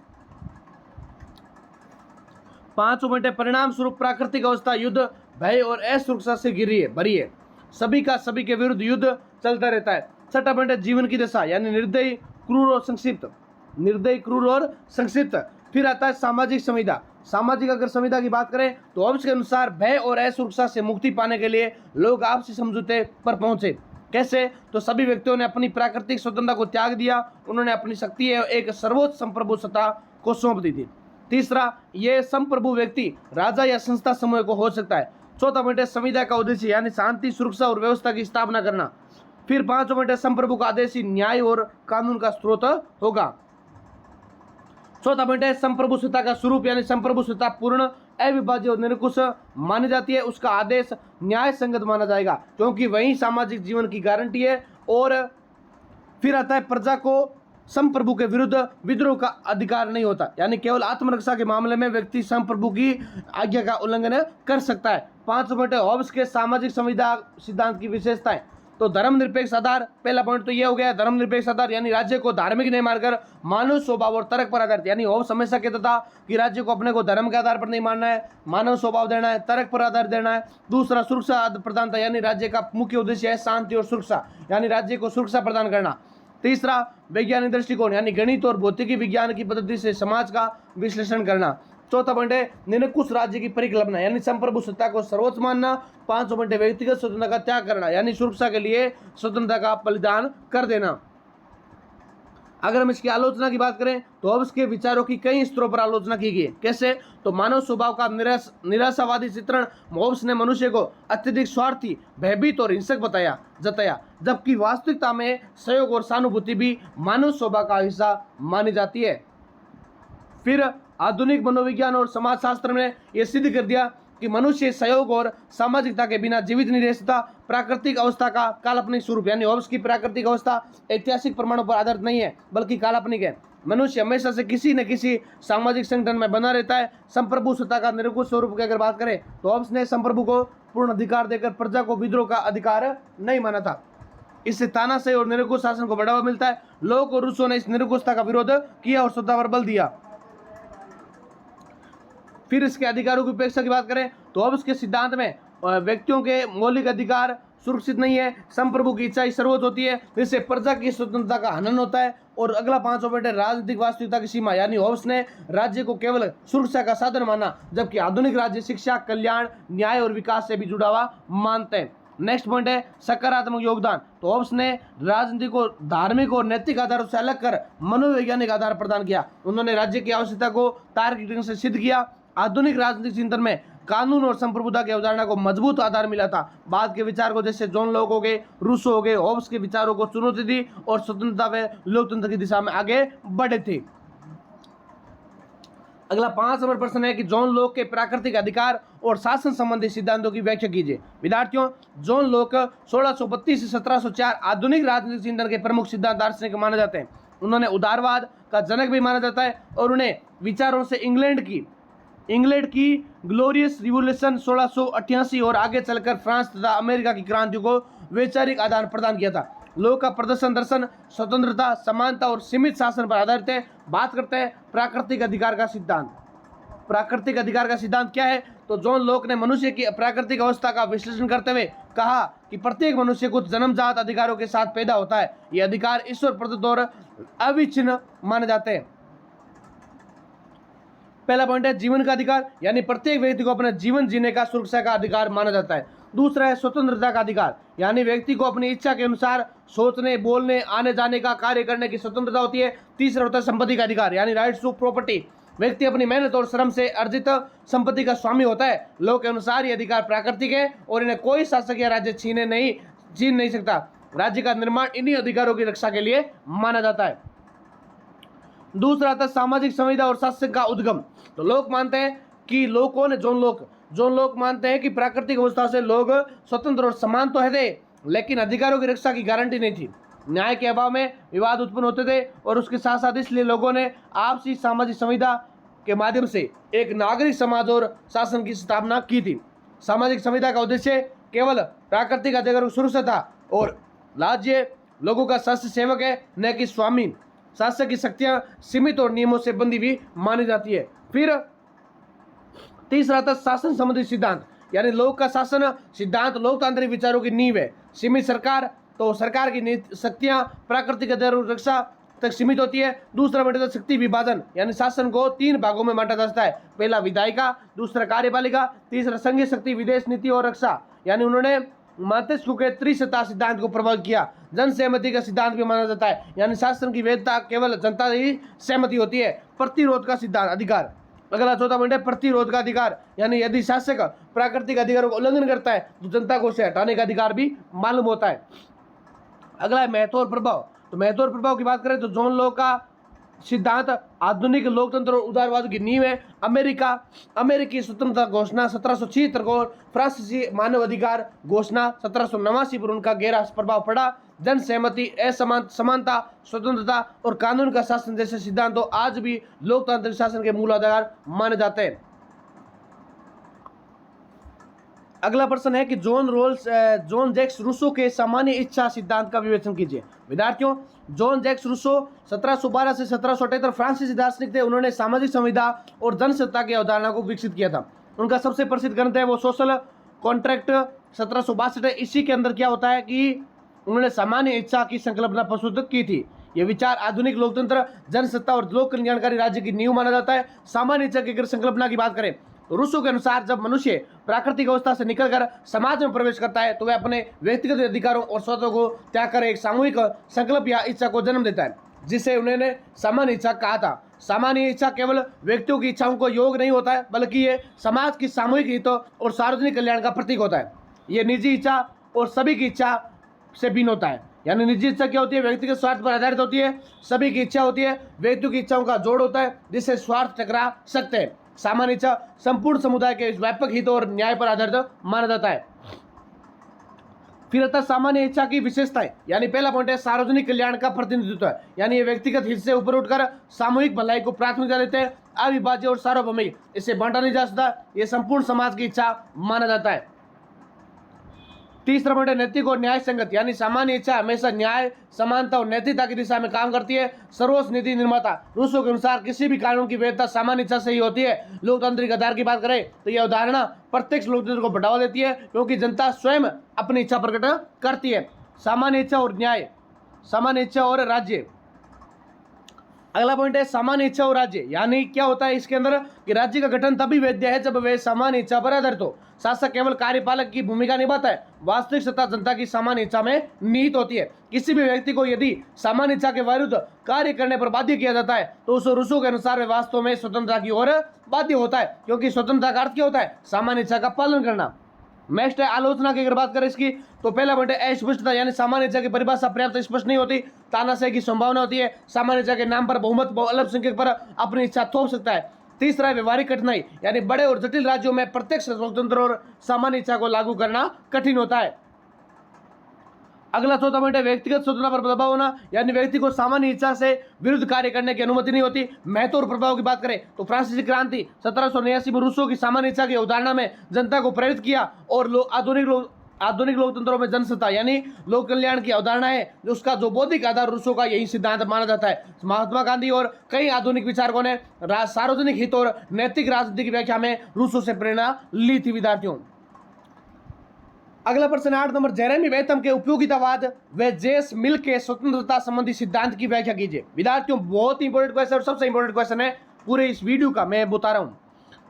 पांचों पॉइंट है परिणाम स्वरूप प्राकृतिक अवस्था युद्ध, भय और असुरक्षा से भरी है। सभी का सभी के विरुद्ध युद्ध चलता रहता है। छठा पॉइंट है जीवन की दशा, यानी निर्दयी, क्रूर और संक्षिप्त। फिर आता है सामाजिक संविदा। सामाजिक अगर संविदा की बात करें तो हॉब्स के अनुसार भय और असुरक्षा से मुक्ति पाने के लिए लोग आपसी समझौते पर पहुंचे। कैसे? तो सभी व्यक्तियों ने अपनी प्राकृतिक स्वतंत्रता को त्याग दिया, उन्होंने अपनी शक्ति एक सर्वोच्च संप्रभु सत्ता को सौंप दी थी। तीसरा, ये संप्रभु व्यक्ति राजा या संस्था समूह को हो सकता है। चौथा पॉइंट है संविदा का उद्देश्य, यानी शांति, सुरक्षा और व्यवस्था की स्थापना करना। फिर पांचवा पॉइंट है संप्रभु का आदेश ही न्याय और कानून का स्रोत होगा। चौथा पॉइंट है संप्रभु सत्ता का स्वरूप, यानी संप्रभु सत्ता पूर्ण, अविभाज्य और निरंकुश मानी जाती है। उसका आदेश न्याय संगत माना जाएगा, क्योंकि वही सामाजिक जीवन की गारंटी है। और फिर आता है प्रजा को संप्रभु के विरुद्ध विद्रोह का अधिकार नहीं होता, यानी केवल आत्मरक्षा के मामले में व्यक्ति संप्रभु की आज्ञा का उल्लंघन कर सकता है। पांचवा पॉइंट है हॉब्स के सामाजिक संविदा सिद्धांत की विशेषताएं। तो धर्मनिरपेक्ष आधार, पहला पॉइंट तो ये हो गया धर्मनिरपेक्ष आधार, यानी राज्य को धार्मिक नहीं मानकर मानव स्वभाव और तर्क पर आधारित, यानी हॉब्स हमेशा कहता था कि राज्य को अपने को धर्म के आधार पर नहीं मानना है, मानव स्वभाव देना है, तर्क पर आधार देना है। दूसरा सुरक्षा प्रदानता, यानी राज्य का मुख्य उद्देश्य है शांति और सुरक्षा, यानी राज्य को सुरक्षा प्रदान करना। तीसरा वैज्ञानिक दृष्टिकोण, यानी गणित और भौतिकी विज्ञान की पद्धति से समाज का विश्लेषण करना। चौथा पॉइंट है निरंकुश राज्य की परिकल्पना, यानी संप्रभु सत्ता को सर्वोच्च मानना। पांचवा पॉइंट है व्यक्तिगत स्वतंत्रता का त्याग करना, यानी सुरक्षा के लिए स्वतंत्रता का बलिदान कर देना। अगर हम इसकी आलोचना की बात करें तो हॉब्स के विचारों की कई स्तरों पर आलोचना की गई है। कैसे? तो मानव स्वभाव का निराशावादी चित्रण, हॉब्स ने मनुष्य को अत्यधिक स्वार्थी, भयभीत और हिंसक जताया, जबकि वास्तविकता में सहयोग और सहानुभूति भी मानव स्वभाव का हिस्सा मानी जाती है। फिर आधुनिक मनोविज्ञान और समाजशास्त्र ने यह सिद्ध कर दिया कि मनुष्य सहयोग और सामाजिकता के बिना जीवित नहीं रह सकता। प्राकृतिक अवस्था का काल्पनिक स्वरूप, यानी हॉब्स की प्राकृतिक अवस्था ऐतिहासिक प्रमाणों पर आधारित नहीं है, बल्कि काल्पनिक है। मनुष्य हमेशा से किसी न किसी सामाजिक संगठन में बना रहता है। संप्रभु सत्ता का निरंकुश स्वरूप की अगर बात करें तो हॉब्स ने संप्रभु को पूर्ण अधिकार देकर प्रजा को विद्रोह का अधिकार नहीं माना था। इससे तानाशाही और निरंकुश शासन को बढ़ावा मिलता है। लोग और रूसों ने इस निरंकुशता का विरोध किया और सत्ता पर बल दिया। फिर इसके अधिकारों की उपेक्षा की बात करें तो हॉब्स के सिद्धांत में व्यक्तियों के मौलिक अधिकार सुरक्षित नहीं है, संप्रभु की इच्छा ही सर्वोच्च होती है, जिससे प्रजा की स्वतंत्रता का हनन होता है। और अगला पांचवा पॉइंट है राजनीतिक वास्तविकता की सीमा, यानी हॉब्स ने राज्य को केवल सुरक्षा का साधन माना, जबकि आधुनिक राज्य शिक्षा, कल्याण, न्याय और विकास से भी जुड़ा हुआ मानते हैं। नेक्स्ट पॉइंट है सकारात्मक योगदान। तो होब्स ने राजनीति को धार्मिक और नैतिक आधारों से अलग कर मनोवैज्ञानिक आधार प्रदान किया। उन्होंने राज्य की आवश्यकता को तार्किक ढंग से सिद्ध किया। आधुनिक राजनीतिक चिंतन में कानून और संप्रभुता की अवधारणा को मजबूत आधार मिला था। बाद के विचार को जैसे जॉन लॉक हो गए, रूसो हो गए, होब्स के विचारों को चुनौती दी और स्वतंत्रता व लोकतंत्र की दिशा में आगे बढ़े थे। अगला 5 नंबर प्रश्न है कि जॉन लॉक के प्राकृतिक अधिकार और शासन संबंधी सिद्धांतों की व्याख्या कीजिए। विद्यार्थियों, जॉन लॉक 1632 से 1704 आधुनिक राजनीतिक चिंतन के प्रमुख सिद्धांत दार्शनिक माने जाते हैं। उन्होंने उदारवाद का जनक भी माना जाता है और उन्हें विचारों से इंग्लैंड की ग्लोरियस रिवॉल्यूशन 1688 और आगे चलकर फ्रांस तथा अमेरिका की क्रांति को वैचारिक आदान प्रदान किया था। लोक का प्रदर्शन दर्शन स्वतंत्रता, समानता और सीमित शासन पर आधारित है। बात करते हैं प्राकृतिक अधिकार का सिद्धांत। प्राकृतिक अधिकार का सिद्धांत क्या है? तो जॉन लॉक ने मनुष्य की प्राकृतिक अवस्था का विश्लेषण करते हुए कहा कि प्रत्येक मनुष्य कुछ जन्मजात अधिकारों के साथ पैदा होता है। ये अधिकार ईश्वर प्रदत्त और अविच्छिन्न माने जाते हैं। पहला पॉइंट है जीवन का अधिकार, यानी प्रत्येक व्यक्ति को अपना जीवन जीने का सुरक्षा का अधिकार माना जाता है। दूसरा है स्वतंत्रता का अधिकार, यानी व्यक्ति को अपनी इच्छा के अनुसार सोचने, बोलने, आने जाने का कार्य करने की स्वतंत्रता होती है। तीसरा होता है संपत्ति का अधिकार, यानी राइट्स टू प्रॉपर्टी। व्यक्ति अपनी मेहनत और श्रम से अर्जित संपत्ति का स्वामी होता है। लोक के अनुसार ये अधिकार प्राकृतिक है और इन्हें कोई शासक या राज्य छीन नहीं सकता। राज्य का निर्माण इन्हीं अधिकारों की रक्षा के लिए माना जाता है। दूसरा था सामाजिक संविदा और शासन का उद्गम। तो लोग मानते हैं कि लोग कौन है? जॉन लॉक मानते हैं कि प्राकृतिक अवस्था से लोग स्वतंत्र और समान तो है थे, लेकिन अधिकारों की रक्षा की गारंटी नहीं थी। न्याय के अभाव में विवाद उत्पन्न होते थे और उसके साथ साथ इसलिए लोगों ने आपसी सामाजिक संविदा के माध्यम से एक नागरिक समाज और शासन की स्थापना की थी। सामाजिक संविदा का उद्देश्य केवल प्राकृतिक अधिकारों की सुरक्षा था और राज्य लोगों का शासन सेवक है, न कि स्वामी। शासक की शक्तियां सीमित और नियमों से बंधी हुई मानी जाती है। फिर तीसरा था शासन संबंधी सिद्धांत, यानी लोक का शासन सिद्धांत लोकतांत्रिक विचारों की नींव है। सीमित सरकार, तो सरकार की शक्तियां प्राकृतिक अधिकारों की रक्षा तक सीमित होती है। दूसरा बेटा शक्ति विभाजन, यानी शासन को 3 भागों में बांटा जा सकता है। पहला विधायिका, दूसरा कार्यपालिका, तीसरा संघीय शक्ति, विदेश नीति और रक्षा। यानी उन्होंने मार्क्सवाद के त्रिसत्ता सिद्धांत को प्रभावित किया। जन सहमति का सिद्धांत भी माना जाता है, यानी शासन की वैधता केवल जनता ही सहमति होती है। प्रतिरोध का सिद्धांत अधिकार। अगला चौथा पॉइंट है प्रतिरोध का अधिकार, यानी यदि शासक प्राकृतिक अधिकारों का उल्लंघन करता है तो जनता को उसे हटाने का अधिकार भी मालूम होता है। अगला है महत्व और प्रभाव। तो महत्व और प्रभाव की बात करें तो जॉन लॉक का सिद्धांत आधुनिक लोकतंत्र और उदारवाद की नींव है। अमेरिकी स्वतंत्रता घोषणा 1776 को, फ्रांसीसी मानव अधिकार घोषणा 1789 पर उनका गहरा प्रभाव पड़ा। जन सहमति, समानता, स्वतंत्रता और कानून का शासन जैसे सिद्धांतों आज भी लोकतांत्रिक शासन के मूल आधार माने जाते हैं। अगला प्रश्न है कि जॉन जैक्स रूसो के सामान्य इच्छा सिद्धांत का विवेचन कीजिए। विद्यार्थियों, जॉन जैक्स रूसो 1712 से 1778 फ्रांसीसी दार्शनिक थे। उन्होंने सामाजिक संविदा और जनसत्ता की अवधारणा को विकसित किया था। उनका सबसे प्रसिद्ध ग्रंथ है वो सोशल कॉन्ट्रैक्ट 1762 है। इसी के अंदर क्या होता है कि उन्होंने सामान्य इच्छा की संकल्पना प्रस्तुत की थी। ये विचार आधुनिक लोकतंत्र, जनसत्ता और लोक कल्याणकारी राज्य की नींव माना जाता है। सामान्य इच्छा की अगर संकल्पना की बात करें तो रूसो के अनुसार जब मनुष्य प्राकृतिक अवस्था से निकलकर समाज में प्रवेश करता है तो वह अपने व्यक्तिगत अधिकारों और स्वतः को त्याग कर एक सामूहिक संकल्प या इच्छा को जन्म देता है, जिसे उन्होंने सामान्य इच्छा कहा था। सामान्य इच्छा केवल व्यक्तियों की इच्छाओं को योग नहीं होता है, बल्कि ये समाज की सामूहिक हितों और सार्वजनिक कल्याण का प्रतीक होता है। ये निजी इच्छा और सभी की इच्छा से भिन्न होता है। यानी निजी इच्छा क्या होती है? व्यक्तिगत स्वार्थ पर आधारित होती है। सभी की इच्छा होती है, व्यक्तियों की इच्छाओं का जोड़ होता है जिससे स्वार्थ टकरा सकते हैं। सामान्य इच्छा संपूर्ण समुदाय के व्यापक हित और न्याय पर आधारित माना जाता है। फिर आता सामान्य इच्छा की विशेषताएं, यानी पहला पॉइंट है सार्वजनिक कल्याण का प्रतिनिधित्व है, यानी ये व्यक्तिगत हित से ऊपर उठकर सामूहिक भलाई को प्राथमिकता देते हैं। अविभाज्य और सार्वभौमिक, इसे बांटा नहीं जा सकता, ये संपूर्ण समाज की इच्छा माना जाता है। तीसरा पॉइंट है नैतिक और न्याय संगत, यानी सामान्य इच्छा हमेशा न्याय, समानता और नैतिकता की दिशा में काम करती है। सर्वोच्च नीति निर्माता रूसो के अनुसार किसी भी कानून की वैधता सामान्य इच्छा से ही होती है। लोकतांत्रिक आधार की बात करें तो यह अवधारणा प्रत्यक्ष लोकतंत्र को बढ़ावा देती है, क्योंकि जनता स्वयं अपनी इच्छा प्रकट करती है। सामान्य इच्छा और न्याय, सामान्य इच्छा और राज्य। अगला पॉइंट है सामान्य इच्छा और राज्य, यानी क्या होता है इसके अंदर कि राज्य का गठन तभी वैध है जब वे सामान्य इच्छा पर आधारित हो। शासक केवल कार्यपालक की भूमिका निभाता है, वास्तविक सत्ता जनता की सामान्य इच्छा में निहित होती है। किसी भी व्यक्ति को यदि सामान्य इच्छा के विरुद्ध कार्य करने पर बाध्य किया जाता है तो उस रूसो के अनुसार वे वास्तव में स्वतंत्रता की ओर बाध्य होता है, क्योंकि स्वतंत्रता का अर्थ क्या होता है? सामान्य इच्छा का पालन करना। नेक्स्ट है आलोचना की, अगर बात करें इसकी तो पहला पॉइंट है अस्पष्टता, यानी सामान्य इच्छा की परिभाषा पर्याप्त स्पष्ट नहीं होती, तानाशाही की संभावना होती है, सामान्य इच्छा के नाम पर बहुमत अल्पसंख्यक पर अपनी इच्छा थोप सकता है। तीसरा है व्यवहारिक कठिनाई, यानी बड़े और जटिल राज्यों में प्रत्यक्ष स्वतंत्र और सामान्य इच्छा को लागू करना कठिन होता है। अगला चौथा पॉइंट है व्यक्तिगत स्वतंत्रता पर दबाव होना, यानी व्यक्ति को सामान्य इच्छा से विरुद्ध कार्य करने की अनुमति नहीं होती। महत्व और प्रभाव की बात करें तो फ्रांसीसी क्रांति 1789 में रूसो की सामान्य इच्छा की अवधारणा में जनता को प्रेरित किया और आधुनिक लोकतंत्रों में जनसत्ता यानी लोक कल्याण की अवधारणा है, उसका जो बौद्धिक आधार रूसो का यही सिद्धांत माना जाता है। महात्मा गांधी और कई आधुनिक विचारकों ने सार्वजनिक हित और नैतिक राजनीति की व्याख्या में रूसो से प्रेरणा ली थी। विद्यार्थियों, अगला प्रश्न 8 नंबर, जेरेमी बेंथम के उपयोगितावाद व जेस मिल के स्वतंत्रता संबंधी सिद्धांत की व्याख्या कीजिए। विद्यार्थियों, बहुत इंपॉर्टेंट क्वेश्चन और सबसे इंपॉर्टेंट क्वेश्चन है पूरे इस वीडियो का, मैं बता रहा हूं।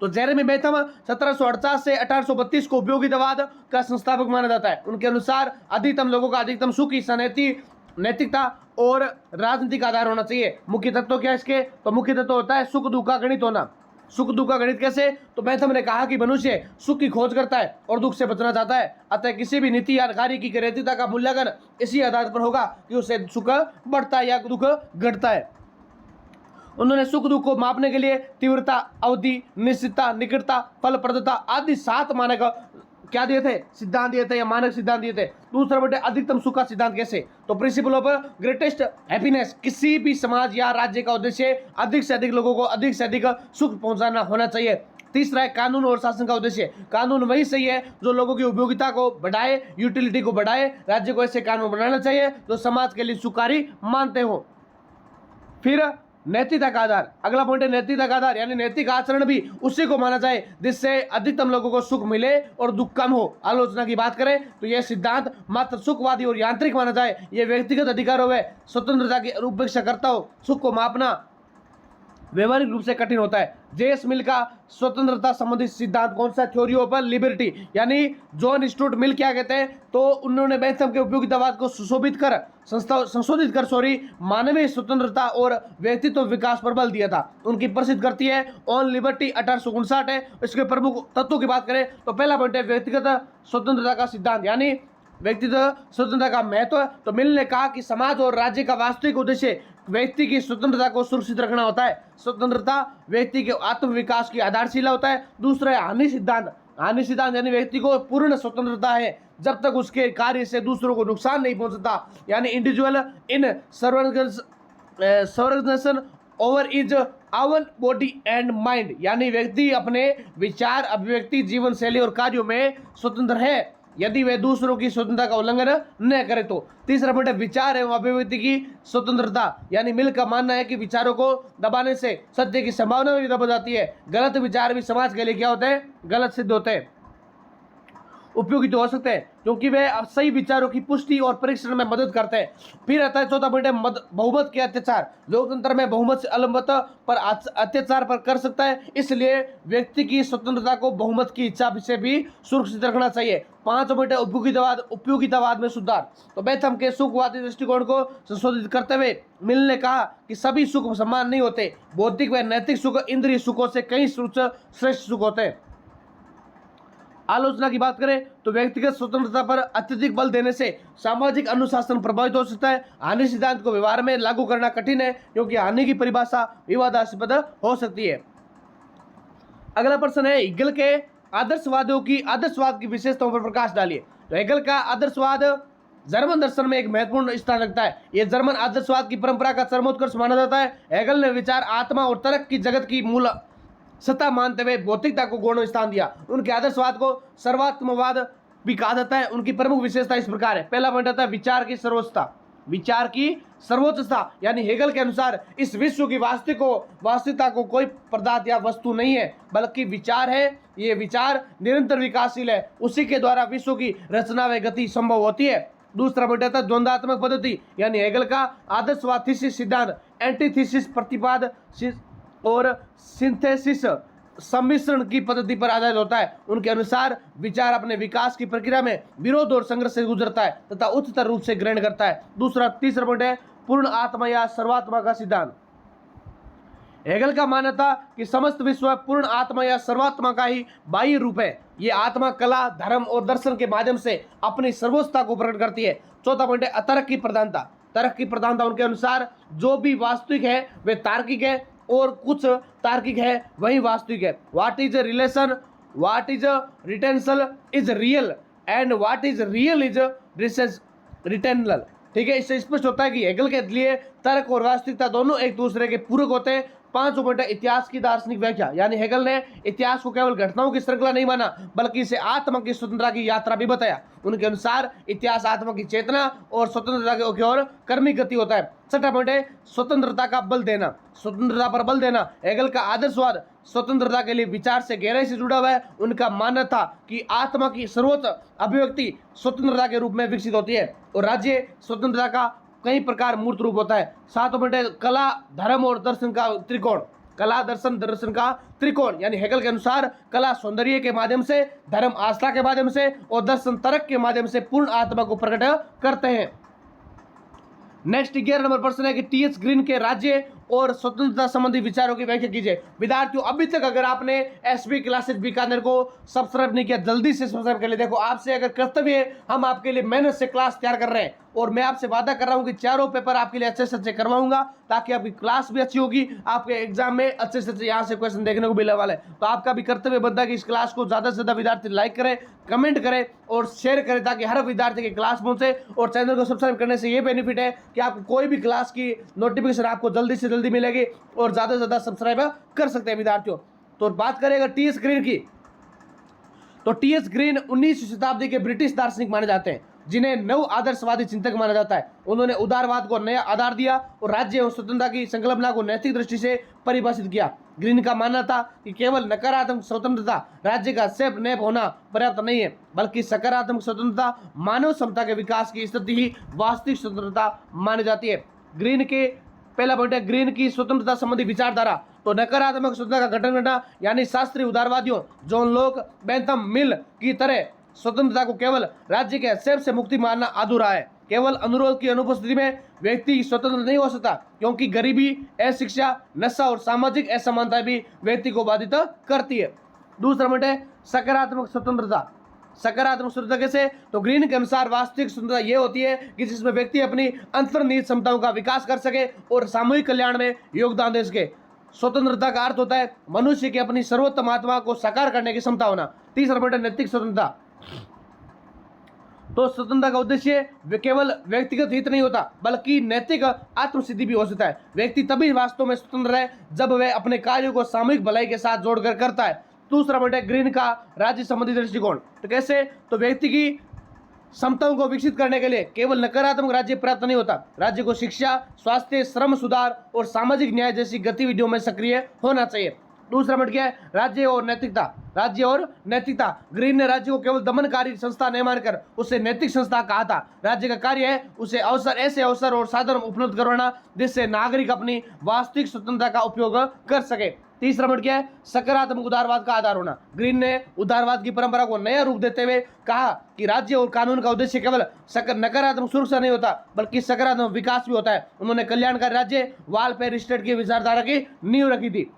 तो जेरेमी बेंथम 1748 से 1832 को उपयोगितावाद का संस्थापक माना जाता है। उनके अनुसार अधिकतम लोगों का अधिकतम सुख की नैतिकता और राजनीतिक आधार होना चाहिए। मुख्य तत्व क्या इसके? तो मुख्य तत्व होता है सुख दुख का गणित होना। सुख दुख का गणित कैसे? तो बेंथम ने कहा कि मनुष्य सुख की खोज करता है और दुख से बचना चाहता है, अतः किसी भी नीति या कार्य की नैतिकता का मूल्यांकन इसी आधार पर होगा कि उससे सुख बढ़ता है या दुख घटता है। उन्होंने सुख दुख को मापने के लिए तीव्रता, अवधि, निश्चितता, निकटता, फलप्रदता आदि 7 मानक क्या दिए थे? सिद्धांत दिए थे या मानक सिद्धांत दिए थे। दूसरा बेटे अधिकतम सुख का सिद्धांत कैसे? तो प्रिंसिपल ऑफ ग्रेटेस्ट हैप्पीनेस, किसी भी समाज या राज्य का उद्देश्य अधिक से अधिक लोगों को अधिक से अधिक सुख पहुंचाना होना चाहिए। तीसरा है कानून और शासन का उद्देश्य, कानून वही सही है जो लोगों की उपयोगिता को बढ़ाए, यूटिलिटी को बढ़ाए। राज्य को ऐसे कानून बनाना चाहिए जो समाज के लिए सुकारी मानते हो। फिर नैतिकता का आधार, अगला पॉइंट है नैतिकता का आधार, यानी नैतिक आचरण भी उसी को माना जाए जिससे अधिकतम लोगों को सुख मिले और दुख कम हो। आलोचना की बात करें तो यह सिद्धांत मात्र सुखवादी और यांत्रिक माना जाए। यह व्यक्तिगत अधिकारों में स्वतंत्रता की उपेक्षा करता हो। सुख को मापना व्यवहारिक रूप से कठिन होता है। जेस मिल का स्वतंत्रता संबंधी सिद्धांत कौन सा? थ्योरी ऑफ लिबर्टी, यानी जॉन स्टुअर्ट मिल क्या कहते हैं? तो उन्होंने बेंथम के उपयोगितावाद को संशोधित कर मानवीय स्वतंत्रता और व्यक्तित्व विकास पर बल दिया था। उनकी प्रसिद्ध कृति है ऑन लिबर्टी 1859 है। इसके प्रमुख तत्वों की बात करें तो पहला पॉइंट है व्यक्तिगत स्वतंत्रता का सिद्धांत, यानी व्यक्तिगत स्वतंत्रता का महत्व। तो मिल ने कहा कि समाज और राज्य का वास्तविक उद्देश्य व्यक्ति की स्वतंत्रता को सुरक्षित रखना होता है। स्वतंत्रता व्यक्ति के आत्म विकास की आधारशिला होता है। दूसरा है हानि सिद्धांत। हानि सिद्धांत यानी व्यक्ति को पूर्ण स्वतंत्रता है जब तक उसके कार्य से दूसरों को नुकसान नहीं पहुंचता, यानी individual in sovereign over is our body and mind, यानी व्यक्ति अपने विचार, अभिव्यक्ति, जीवन शैली और कार्यों में स्वतंत्र है यदि वे दूसरों की स्वतंत्रता का उल्लंघन न करे तो। तीसरा पॉइंट है विचार एवं अभिव्यक्ति की स्वतंत्रता, यानी मिल का मानना है कि विचारों को दबाने से सत्य की संभावना भी दब जाती है। गलत विचार भी समाज के लिए क्या होते हैं? गलत सिद्ध होते हैं, उपयोगी तो हो सकते हैं क्योंकि वे सही विचारों की पुष्टि और परीक्षण में मदद करते हैं। फिर आता है चौथा पॉइंट है बहुमत के अत्याचार। लोकतंत्र में बहुमत से अलमत पर अत्याचार पर कर सकता है, इसलिए व्यक्ति की स्वतंत्रता को बहुमत की इच्छा से भी सुरक्षित रखना चाहिए। 5 पॉइंट है उपयोगितावाद में सुधार। तो बेंथम के सुखवादी दृष्टिकोण को संशोधित करते हुए मिल ने कहा कि सभी सुख समान नहीं होते। बौद्धिक व नैतिक सुख इंद्रिय सुखों से कई श्रेष्ठ सुख होते हैं। आलोचना की बात करें तो व्यक्तिगत स्वतंत्रता पर अत्यधिक बल देने से सामाजिक अनुशासन प्रभावित हो सकता है। हानि सिद्धांत को व्यवहार में लागू करना कठिन है क्योंकि हानि की परिभाषा विवादास्पद हो सकती है। अगला प्रश्न है हेगल के आदर्शवाद की विशेषताओं पर प्रकाश डालिए। तो हेगल का आदर्शवाद जर्मन दर्शन में एक महत्वपूर्ण स्थान रखता है। यह जर्मन आदर्शवाद की परंपरा का सर्वोत्कर्ष माना जाता है। हेगल ने विचार, आत्मा और तर्क की जगत की मूल सत्ता मानते हुए भौतिकता को गौण स्थान दिया। उनके आदर्शवाद को सर्वात्मवाद भी कहा जाता है। उनकी प्रमुख विशेषता इस प्रकार है। पहला पॉइंट आता है विचार की सर्वोच्चता, यानी हेगल के अनुसार इस विश्व की वास्तविकता को कोई पदार्थ या वस्तु नहीं है बल्कि विचार है। ये विचार निरंतर विकासशील है, उसी के द्वारा विश्व की रचना व गति संभव होती है। दूसरा पॉइंट आता है द्वंद्वात्मक पद्धति, यानी हेगल का आदर्शवाद थीसिस सिद्धांत, एंटीथीसिस प्रतिपाद और सिंथेसिस सम्मिश्रण की पद्धति पर आधारित होता है। उनके अनुसार विचार अपने विकास की प्रक्रिया में विरोध और संघर्ष से गुजरता है तथा उच्चतर रूप से ग्रहण करता है। तीसरा पॉइंट है पूर्ण आत्मा या सर्वात्मा का सिद्धांत। हेगल का मानना था कि समस्त विश्व पूर्ण आत्मा या सर्वात्मा का ही बाह्य रूप है। ये आत्मा कला, धर्म और दर्शन के माध्यम से अपनी सर्वोच्चता को प्रकट करती है। चौथा पॉइंट है अतर्क की प्रधानता। तर्क की प्रधानता उनके अनुसार जो भी वास्तविक है वे तार्किक है और कुछ तार्किक है वही वास्तविक है। What is rational, what is रिटेंशन is real and what is real is rational. ठीक है, इससे स्पष्ट होता है कि हेगल के लिए तर्क और वास्तविकता दोनों एक दूसरे के पूरक होते हैं। 5 पॉइंट है इतिहास की दार्शनिक व्याख्या, यानी हेगल ने इतिहास को केवल घटनाओं की श्रृंखला नहीं माना बल्कि इसे आत्मा की स्वतंत्रता की यात्रा भी बताया। उनके अनुसार इतिहास आत्मा की चेतना और स्वतंत्रता की ओर कर्मी गति होता है। 6 पॉइंट है स्वतंत्रता का बल देना, स्वतंत्रता पर बल देना। हेगल का आदर्शवाद स्वतंत्रता के लिए विचार से गहराई से जुड़ा हुआ है। उनका मानना था कि आत्मा की सर्वोच्च अभिव्यक्ति स्वतंत्रता के रूप में विकसित होती है और राज्य स्वतंत्रता का कई प्रकार मूर्त रूप होता है। 7 पॉइंट है कला, धर्म और दर्शन का त्रिकोण। कला, दर्शन, दर्शन का त्रिकोण, यानी हेगल के अनुसार कला सौंदर्य के माध्यम से, धर्म आस्था के माध्यम से और दर्शन तर्क के माध्यम से पूर्ण आत्मा को प्रकट करते हैं। नेक्स्ट 11 नंबर प्रश्न है कि टीएच ग्रीन के राज्य और स्वतंत्रता संबंधी विचारों की व्याख्या कीजिए। विद्यार्थियों, अभी तक अगर आपने एसबी क्लासेस बीकानेर को सब्सक्राइब नहीं किया, जल्दी से सब्सक्राइब कर ले। देखो, आपसे अगर कर्तव्य है, हम आपके लिए मेहनत से क्लास तैयार कर रहे हैं और मैं आपसे वादा कर रहा हूं कि चारों पेपर आपके लिए अच्छे से अच्छे करवाऊंगा ताकि आपकी क्लास भी अच्छी होगी, आपके एग्जाम में अच्छे से अच्छे यहाँ से क्वेश्चन देखने को मिलने वाले। तो आपका भी कर्तव्य बनता है कि इस क्लास को ज्यादा से ज्यादा विद्यार्थी लाइक करें, कमेंट करें और शेयर करें ताकि हर विद्यार्थी की क्लास पहुंचे। और चैनल को सब्सक्राइब करने से ये बेनिफिट है कि आपको कोई भी क्लास की नोटिफिकेशन आपको जल्दी से जल्दी मिलेगी और ज्यादा से ज्यादा सब्सक्राइब कर सकते हैं विद्यार्थियों। तो बात करें अगर टीएस ग्रीन की, तो टीएस ग्रीन 19वीं शताब्दी के ब्रिटिश दार्शनिक माने जाते हैं जिन्हें नव आदर्शवादी चिंतक माना जाता है। उन्होंने उदारवाद को नया आधार दिया और राज्य और स्वतंत्रता की संकल्पना को नैतिक दृष्टि से परिभाषित किया। ग्रीन का मानना था कि केवल नकारात्मक स्वतंत्रता, राज्य का सेफ नेप होना पर्याप्त नहीं है, बल्कि सकारात्मक स्वतंत्रता मानव क्षमता के विकास की स्थिति ही वास्तविक स्वतंत्रता मानी जाती है। ग्रीन के पहला पॉइंट है ग्रीन की स्वतंत्रता संबंधी विचारधारा। तो नकारात्मक स्वतंत्रता का गठन करना, यानी शास्त्रीय उदारवादियों जॉन लॉक, बेंथम मिल की तरह स्वतंत्रता को केवल राज्य के हस्तक्षेप से मुक्ति मानना अधूरा है। केवल अनुरोध की अनुपस्थिति में व्यक्ति स्वतंत्र नहीं हो सकता, क्योंकि गरीबी, अशिक्षा, नशा और सामाजिक असमानता भी व्यक्ति को बाधित करती है। दूसरा पॉइंट है सकारात्मक स्वतंत्रता। सकारात्मक स्वतंत्रता कैसे? तो ग्रीन के अनुसार वास्तविक स्वतंत्रता ये होती है कि जिसमें व्यक्ति अपनी अंतर्निहित क्षमताओं का विकास कर सके और सामूहिक कल्याण में योगदान दे सके। स्वतंत्रता का अर्थ होता है मनुष्य की अपनी सर्वोत्तम आत्मा को साकार करने की क्षमता होना। तीसरा पॉइंट है नैतिक स्वतंत्रता। तो स्वतंत्रता का उद्देश्य केवल व्यक्तिगत हित नहीं होता बल्कि नैतिक आत्मसिद्धि भी हो सकता है। व्यक्ति तभी वास्तव में स्वतंत्र है जब वह अपने कार्यों को सामूहिक भलाई के साथ जोड़कर करता है। दूसरा पॉइंट है ग्रीन का राज्य संबंधी दृष्टिकोण। तो कैसे? तो व्यक्ति की क्षमताओं को विकसित करने के लिए केवल नकारात्मक राज्य पर्याप्त नहीं होता, राज्य को शिक्षा, स्वास्थ्य, श्रम सुधार और सामाजिक न्याय जैसी गतिविधियों में सक्रिय होना चाहिए। दूसरा पॉइंट क्या है? राज्य और नैतिकता। राज्य और नैतिकता। ग्रीन ने राज्य को केवल दमनकारी संस्था नहीं मानकर उसे नैतिक संस्था कहा था। राज्य का कार्य है उसे ऐसे अवसर और साधन उपलब्ध करवाना जिससे नागरिक अपनी वास्तविक स्वतंत्रता का उपयोग कर सके। तीसरा पॉइंट क्या है? सकारात्मक उदारवाद का आधार होना। ग्रीन ने उदारवाद की परंपरा को नया रूप देते हुए कहा कि राज्य और कानून का उद्देश्य केवल नकारात्मक सुरक्षा नहीं होता बल्कि सकारात्मक विकास भी होता है। उन्होंने कल्याणकारी राज्य, वालफेयर स्टेट की विचारधारा की नींव रखी थी।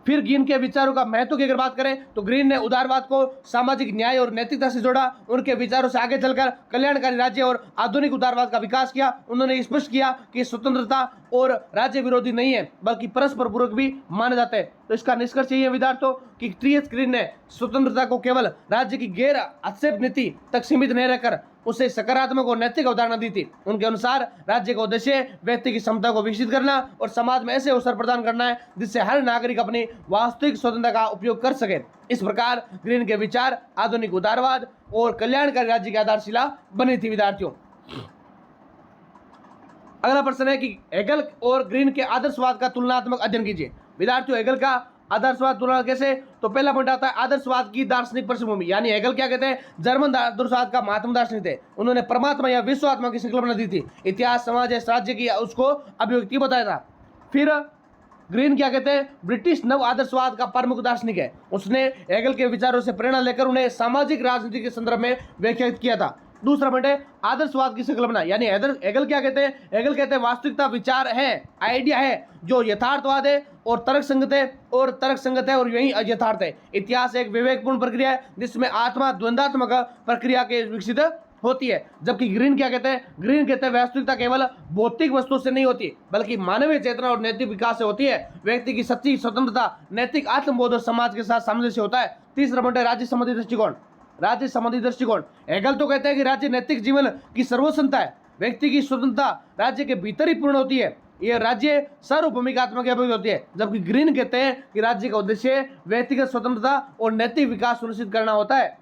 फिर ग्रीन के विचारों का महत्व की अगर बात करें तो ग्रीन ने उदारवाद को सामाजिक न्याय और नैतिकता से जोड़ा। उनके विचारों से आगे चलकर कल्याणकारी राज्य और आधुनिक उदारवाद का विकास किया। उन्होंने स्पष्ट किया कि स्वतंत्रता और राज्य विरोधी नहीं है बल्कि परस्पर पूरक भी माने जाते हैं। तो इसका निष्कर्ष यही है विद्यार्थियों कि टीएच ग्रीन ने स्वतंत्रता को केवल राज्य की गैर हस्तक्षेप नीति तक सीमित नहीं रहकर उसे सकारात्मक और नैतिक अवधारणा दी थी। उनके अनुसार राज्य का उद्देश्य व्यक्ति की क्षमता को विकसित करना और समाज में ऐसे अवसर प्रदान करना है जिससे हर नागरिक अपनी वास्तविक स्वतंत्रता का उपयोग कर सके। इस प्रकार ग्रीन के विचार आधुनिक उदारवाद और कल्याणकारी राज्य की आधारशिला बनी थी। विद्यार्थियों, अगला प्रश्न है कि हेगल और ग्रीन के आदर्शवाद का तुलनात्मक अध्ययन कीजिए। विद्यार्थियों, हेगल का आदर्शवाद तुलना कैसे, तो पहला पॉइंट आता है आदर्शवाद की दार्शनिक पृष्ठभूमि, यानी हेगल क्या कहते हैं, जर्मन आदर्शवाद का महात्मा दार्शनिक थे। उन्होंने परमात्मा या विश्व आत्मा की संकल्पना दी थी, इतिहास समाज या राज्य की उसको अभिव्यक्ति बताया था। फिर ग्रीन क्या कहते हैं, ब्रिटिश नव आदर्शवाद का प्रमुख दार्शनिक है। उसने हेगल के विचारों से प्रेरणा लेकर उन्हें सामाजिक राजनीति के संदर्भ में व्याख्यायित किया था। दूसरा पॉइंट है आदर्शवाद की संकल्पना, यानी हेगल क्या कहते हैं, हेगल कहते हैं वास्तविकता विचार है, आइडिया है जो यथार्थवाद है और तर्कसंगत है और यही यथार्थ है। इतिहास एक विवेकपूर्ण प्रक्रिया है जिसमें आत्मा द्वंद्वात्मक प्रक्रिया के विकसित होती है। जबकि ग्रीन क्या कहते हैं, ग्रीन कहते हैं वास्तविकता केवल भौतिक वस्तु से नहीं होती बल्कि मानवीय चेतना और नैतिक विकास से होती है। व्यक्ति की सच्ची स्वतंत्रता, नैतिक आत्मबोध और समाज के साथ सामंजस्य होता है। तीसरा पॉइंट है राज्य संबंधी दृष्टिकोण, राज्य संबंधी दृष्टिकोण। हेगल तो कहते हैं कि राज्य नैतिक जीवन की सर्वोच्चता है, व्यक्ति की स्वतंत्रता राज्य के भीतर ही पूर्ण होती है, यह राज्य सार्वभौमिकात्मक अभिव्यक्ति होती है। जबकि ग्रीन कहते हैं कि राज्य का उद्देश्य व्यक्तिगत स्वतंत्रता और नैतिक विकास सुनिश्चित करना होता है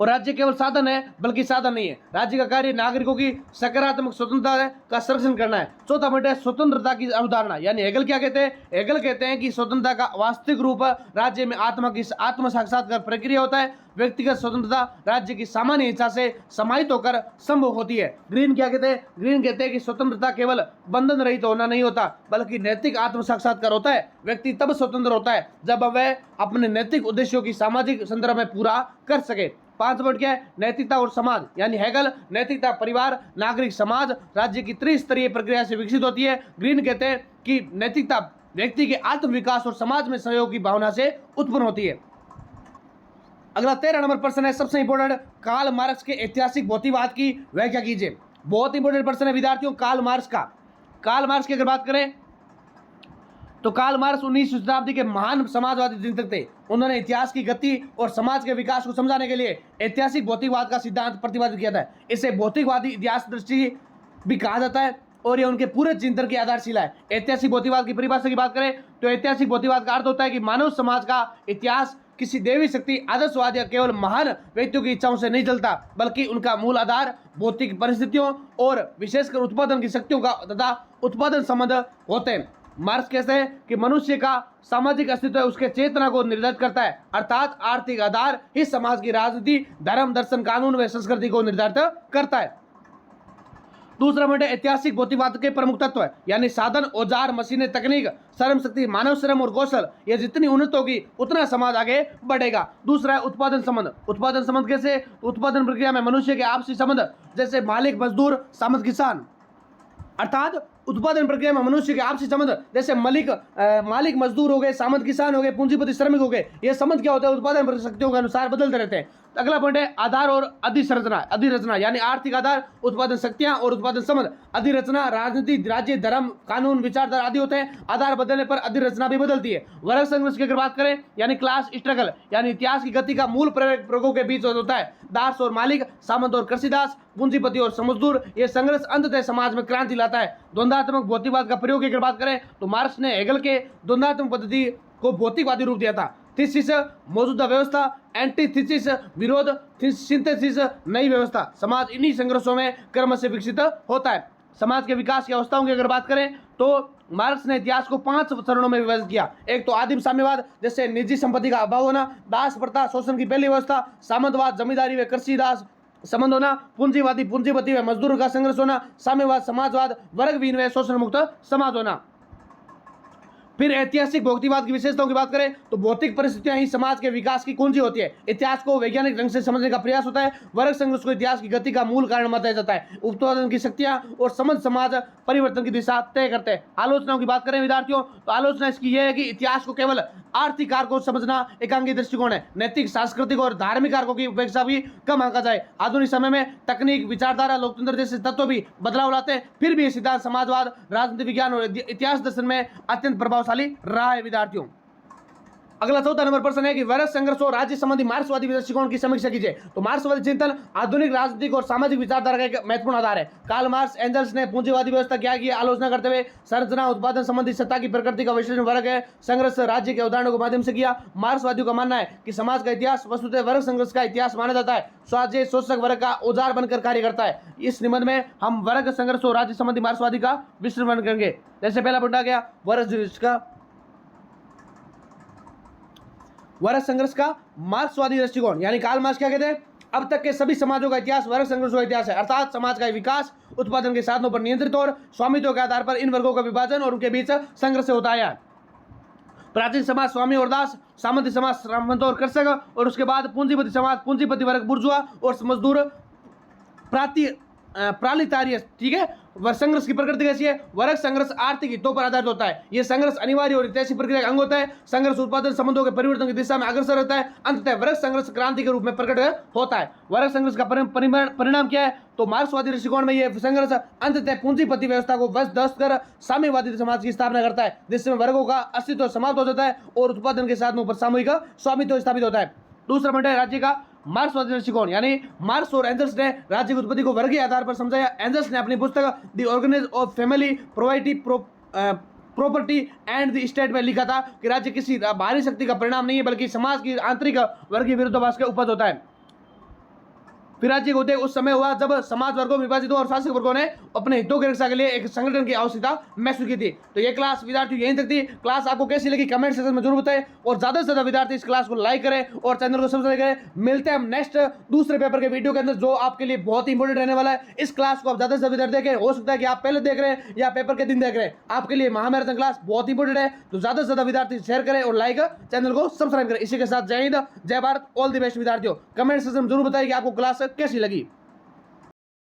और राज्य केवल साधन है बल्कि साधन नहीं है। राज्य का कार्य नागरिकों की सकारात्मक स्वतंत्रता का संरक्षण करना है। चौथा पॉइंट है स्वतंत्रता की अवधारणा, यानी हेगल क्या कहते हैं, हेगल कहते हैं कि स्वतंत्रता का वास्तविक रूप राज्य में आत्मा की आत्म साक्षात्कार प्रक्रिया होता है। व्यक्तिगत स्वतंत्रता राज्य की सामान्य इच्छा से समाहित होकर संभव होती है। ग्रीन क्या कहते हैं, ग्रीन कहते हैं कि स्वतंत्रता केवल बंधन रहित होना नहीं होता बल्कि नैतिक आत्म साक्षात्कार होता है। व्यक्ति तब स्वतंत्र होता है जब वह अपने नैतिक उद्देश्यों की सामाजिक संदर्भ में पूरा कर सके। पांच पॉइंट क्या है, नैतिकता और समाज, यानी हेगल नैतिकता परिवार, नागरिक, समाज, राज्य की त्रिस्तरीय प्रक्रिया से विकसित होती है। ग्रीन कहते हैं कि नैतिकता व्यक्ति के आत्म विकास और समाज में सहयोग की भावना से उत्पन्न होती है। अगला 13 नंबर प्रश्न है, सबसे इंपॉर्टेंट, कार्ल मार्क्स के ऐतिहासिक भौतिकवाद की व्याख्या कीजिए। बहुत इंपॉर्टेंट प्रश्न है विद्यार्थियों कार्ल मार्क्स का। कार्ल मार्क्स की अगर बात करें तो कार्ल मार्क्स 19वीं शताब्दी के महान समाजवादी चिंतक थे। उन्होंने इतिहास की गति और समाज के विकास को समझाने के लिए ऐतिहासिक भौतिकवाद का सिद्धांत प्रतिपादित किया था। इसे भौतिकवादी इतिहास दृष्टि भी कहा जाता है और यह उनके पूरे चिंतन की आधारशिला है। ऐतिहासिक भौतिकवाद की परिभाषा की बात करें तो ऐतिहासिक भौतिकवाद का अर्थ होता है कि मानव समाज का इतिहास किसी देवी शक्ति, आदर्शवाद या केवल महान व्यक्तियों की इच्छाओं से नहीं चलता बल्कि उनका मूल आधार भौतिक परिस्थितियों और विशेषकर उत्पादन की शक्तियों का तथा उत्पादन संबंध होते हैं। मार्क्स कहते हैं कि मनुष्य का सामाजिक अस्तित्व उसके चेतना को निर्धारित करता है, अर्थात आर्थिक आधार इस समाज की राजनीति, धर्म, दर्शन, कानून व संस्कृति को निर्धारित करता है। दूसरा पॉइंट है ऐतिहासिक भौतिकवाद के प्रमुख तत्व है, यानी साधन, औजार, मशीनें, तकनीक, श्रम शक्ति, मानव श्रम और कौशल, ये जितनी उन्नत होगी उतना समाज आगे बढ़ेगा। दूसरा है उत्पादन संबंध। उत्पादन संबंध कैसे, उत्पादन प्रक्रिया में मनुष्य के आपसी संबंध जैसे मालिक मजदूर सामंत किसान, अर्थात उत्पादन प्रक्रिया में मनुष्य के आपसी संबंध जैसे मालिक मजदूर हो गए, सामंत किसान हो गए, पूंजीपति श्रमिक हो गए, ये संबंध क्या होता है उत्पादन शक्तियों के अनुसार बदलते रहते हैं। अगला पॉइंट है आधार और अधिरचना, यानी आर्थिक आधार, उत्पादन शक्तियां और उत्पादन संबंध। अधिरचना राजनीति, राज्य, धर्म, कानून, विचारधारा आदि होते हैं। आधार बदलने पर अधिरचना भी बदलती है। वर्ग संघर्ष की अगर बात करें यानी क्लास स्ट्रगल, यानी इतिहास की गति का मूल प्रयोगों के बीच होता है। दास और मालिक, सामंत और कृषिदास, पूंजीपति और मजदूर, ये संघर्ष अंततः समाज में क्रांति लाता है। द्वंद्वात्मक भौतिकवाद का प्रयोग की अगर बात करें तो मार्क्स ने हेगल के द्वंद्वात्मक पद्धति को भौतिकवादी रूप दिया था। थीसिस मौजूदा व्यवस्था, एंटीथीसिस विरोध, सिंथेसिस नई व्यवस्था। समाज इन्हीं संघर्षों में क्रम से विकसित होता है। समाज के विकास की अवस्थाओं की अगर बात करें तो मार्क्स ने इतिहास को 5 चरणों में विभाजित किया। एक तो आदिम साम्यवाद, जैसे निजी संपत्ति का अभाव होना, दास प्रथा, शोषण की पहली व्यवस्था, सामंतवाद, जमींदारी व कृषि दास संबंध होना, पूंजीवादी पूंजीपति व मजदूर का संघर्ष होना, साम्यवाद समाजवाद, वर्ग विहीन व शोषण मुक्त समाज होना। फिर ऐतिहासिक भौतिकवाद की विशेषताओं की बात करें तो भौतिक परिस्थितियां ही समाज के विकास की कुंजी होती है। इतिहास को वैज्ञानिक ढंग से समझने का प्रयास होता है। वर्ग संघर्ष को इतिहास की गति का मूल कारण बताया जाता है। उत्पादन की शक्तियां और समझ समाज परिवर्तन की दिशा तय करते हैं। आलोचनाओं की बात करें विद्यार्थियों तो आलोचना इसकी यह है कि इतिहास को केवल आर्थिक कारकों को समझना एकांकी दृष्टिकोण है। नैतिक, सांस्कृतिक और धार्मिक कारकों की उपेक्षा भी कम आंका जाए। आधुनिक समय में तकनीक, विचारधारा, लोकतंत्र जैसे तत्व भी बदलाव लाते हैं, फिर भी ये सिद्धांत समाजवाद, राजनीति विज्ञान और इतिहास दर्शन में अत्यंत प्रभावशाली रहा है विद्यार्थियों। अगला 14 नंबर प्रश्न है कि वर्ग संघर्ष और राज्य संबंधी मार्क्सवादी दृष्टिकोण की समीक्षा कीजिए। तो मार्क्सवादी चिंतन आधुनिक राजनीतिक और सामाजिक विचारधारा का एक महत्वपूर्ण आधार है। कार्ल मार्क्स एंजल्स ने पूंजीवादी व्यवस्था क्या की आलोचना करते हुए संरचना, उत्पादन संबंधी सत्ता की प्रकृति का विश्लेषण वर्ग है संघर्ष राज्य के उदाहरणों के माध्यम से किया। मार्क्सवादियों का मानना है कि समाज का इतिहास वस्तुतः वर्ग संघर्ष का इतिहास माना जाता है। स्वाध्याय शोषक वर्ग का औजार बनकर कार्य करता है। इस निबंध में हम वर्ग संघर्ष और राज्य संबंधी मार्क्सवादी का विश्लेषण करेंगे। जैसे पहला पॉइंट आ गया वर्ग का वर्ग संघर्ष का मार्क्सवादी दृष्टिकोण, यानी कार्ल मार्क्स क्या कहते हैं, अब तक के सभी समाजों का इतिहास वर्ग संघर्षों का इतिहास है, अर्थात समाज का विकास उत्पादन के साधनों पर नियंत्रित और स्वामित्व के आधार पर इन वर्गों का विभाजन और उनके बीच संघर्ष होता है। प्राचीन समाज स्वामी और दास, सामंती समाज सामंत और कृषक, और उसके बाद पूंजीपति समाज पूंजीपति वर्ग बुर्जुआ और मजदूर प्रालितारियस, ठीक है। वर्ग संघर्ष की प्रकृति कैसी है, वर्ग संघर्ष आर्थिक हितों पर आधारित होता है। यह संघर्ष अनिवार्य और ऐसी प्रक्रिया का अंग होता है। संघर्ष उत्पादन संबंधों के परिवर्तन की दिशा में अग्रसर रहता है। अंततः वर्ग संघर्ष क्रांति के रूप में प्रकट होता है। वर्ग संघर्ष का परिणाम क्या है, तो मार्क्सवादी दृष्टिकोण में यह संघर्ष अंततः पूंजीपति व्यवस्था को वश कर साम्यवादी समाज की स्थापना करता है, जिसमें वर्गों का अस्तित्व समाप्त हो जाता है और उत्पादन के साधनों पर सामूहिक स्वामित्व स्थापित होता है। दूसरा पॉइंट है राज्य का मार्क्सवादी दृष्टिकोण, यानी मार्क्स और एंजल्स ने राज्य की उत्पत्ति को वर्गीय आधार पर समझाया। एंजल्स ने अपनी पुस्तक the organisation of family property and the state में लिखा था कि राज्य किसी बाहरी शक्ति का परिणाम नहीं है, बल्कि समाज की आंतरिक वर्गीय विरोधाभास का उपज होता है। फिर राज्य का उदय उस समय हुआ जब समाज वर्गों में विभाजित हुआ और शासक वर्गों ने अपने हितों की रक्षा के लिए एक संगठन की आवश्यकता महसूस की थी। तो ये क्लास विद्यार्थियों यहीं तक थी। क्लास आपको कैसी लगी कमेंट सेक्शन में जरूर बताएं, और ज्यादा से ज्यादा विद्यार्थी इस क्लास को लाइक करें और चैनल को सब्सक्राइब करें। मिलते हैं हम नेक्स्ट दूसरे पेपर के वीडियो के अंदर, जो आपके लिए बहुत ही इंपॉर्टेंट रहने वाला है। इस क्लास को आप ज्यादा से ज्यादा विद्यार्थी देखें, हो सकता है कि आप पहले देख रहे हैं या पेपर के दिन देख रहे हैं, आपके लिए महामैराथन क्लास बहुत इंपॉर्टेंट है। तो ज्यादा से ज्यादा विद्यार्थी शेयर करें और लाइक चैनल को सब्सक्राइब करें। इसी के साथ जय हिंद, जय भारत, ऑल द बेस्ट विद्यार्थियों। कमेंट सेक्शन में जरूर बताइए कि आपको क्लास कैसी लगी।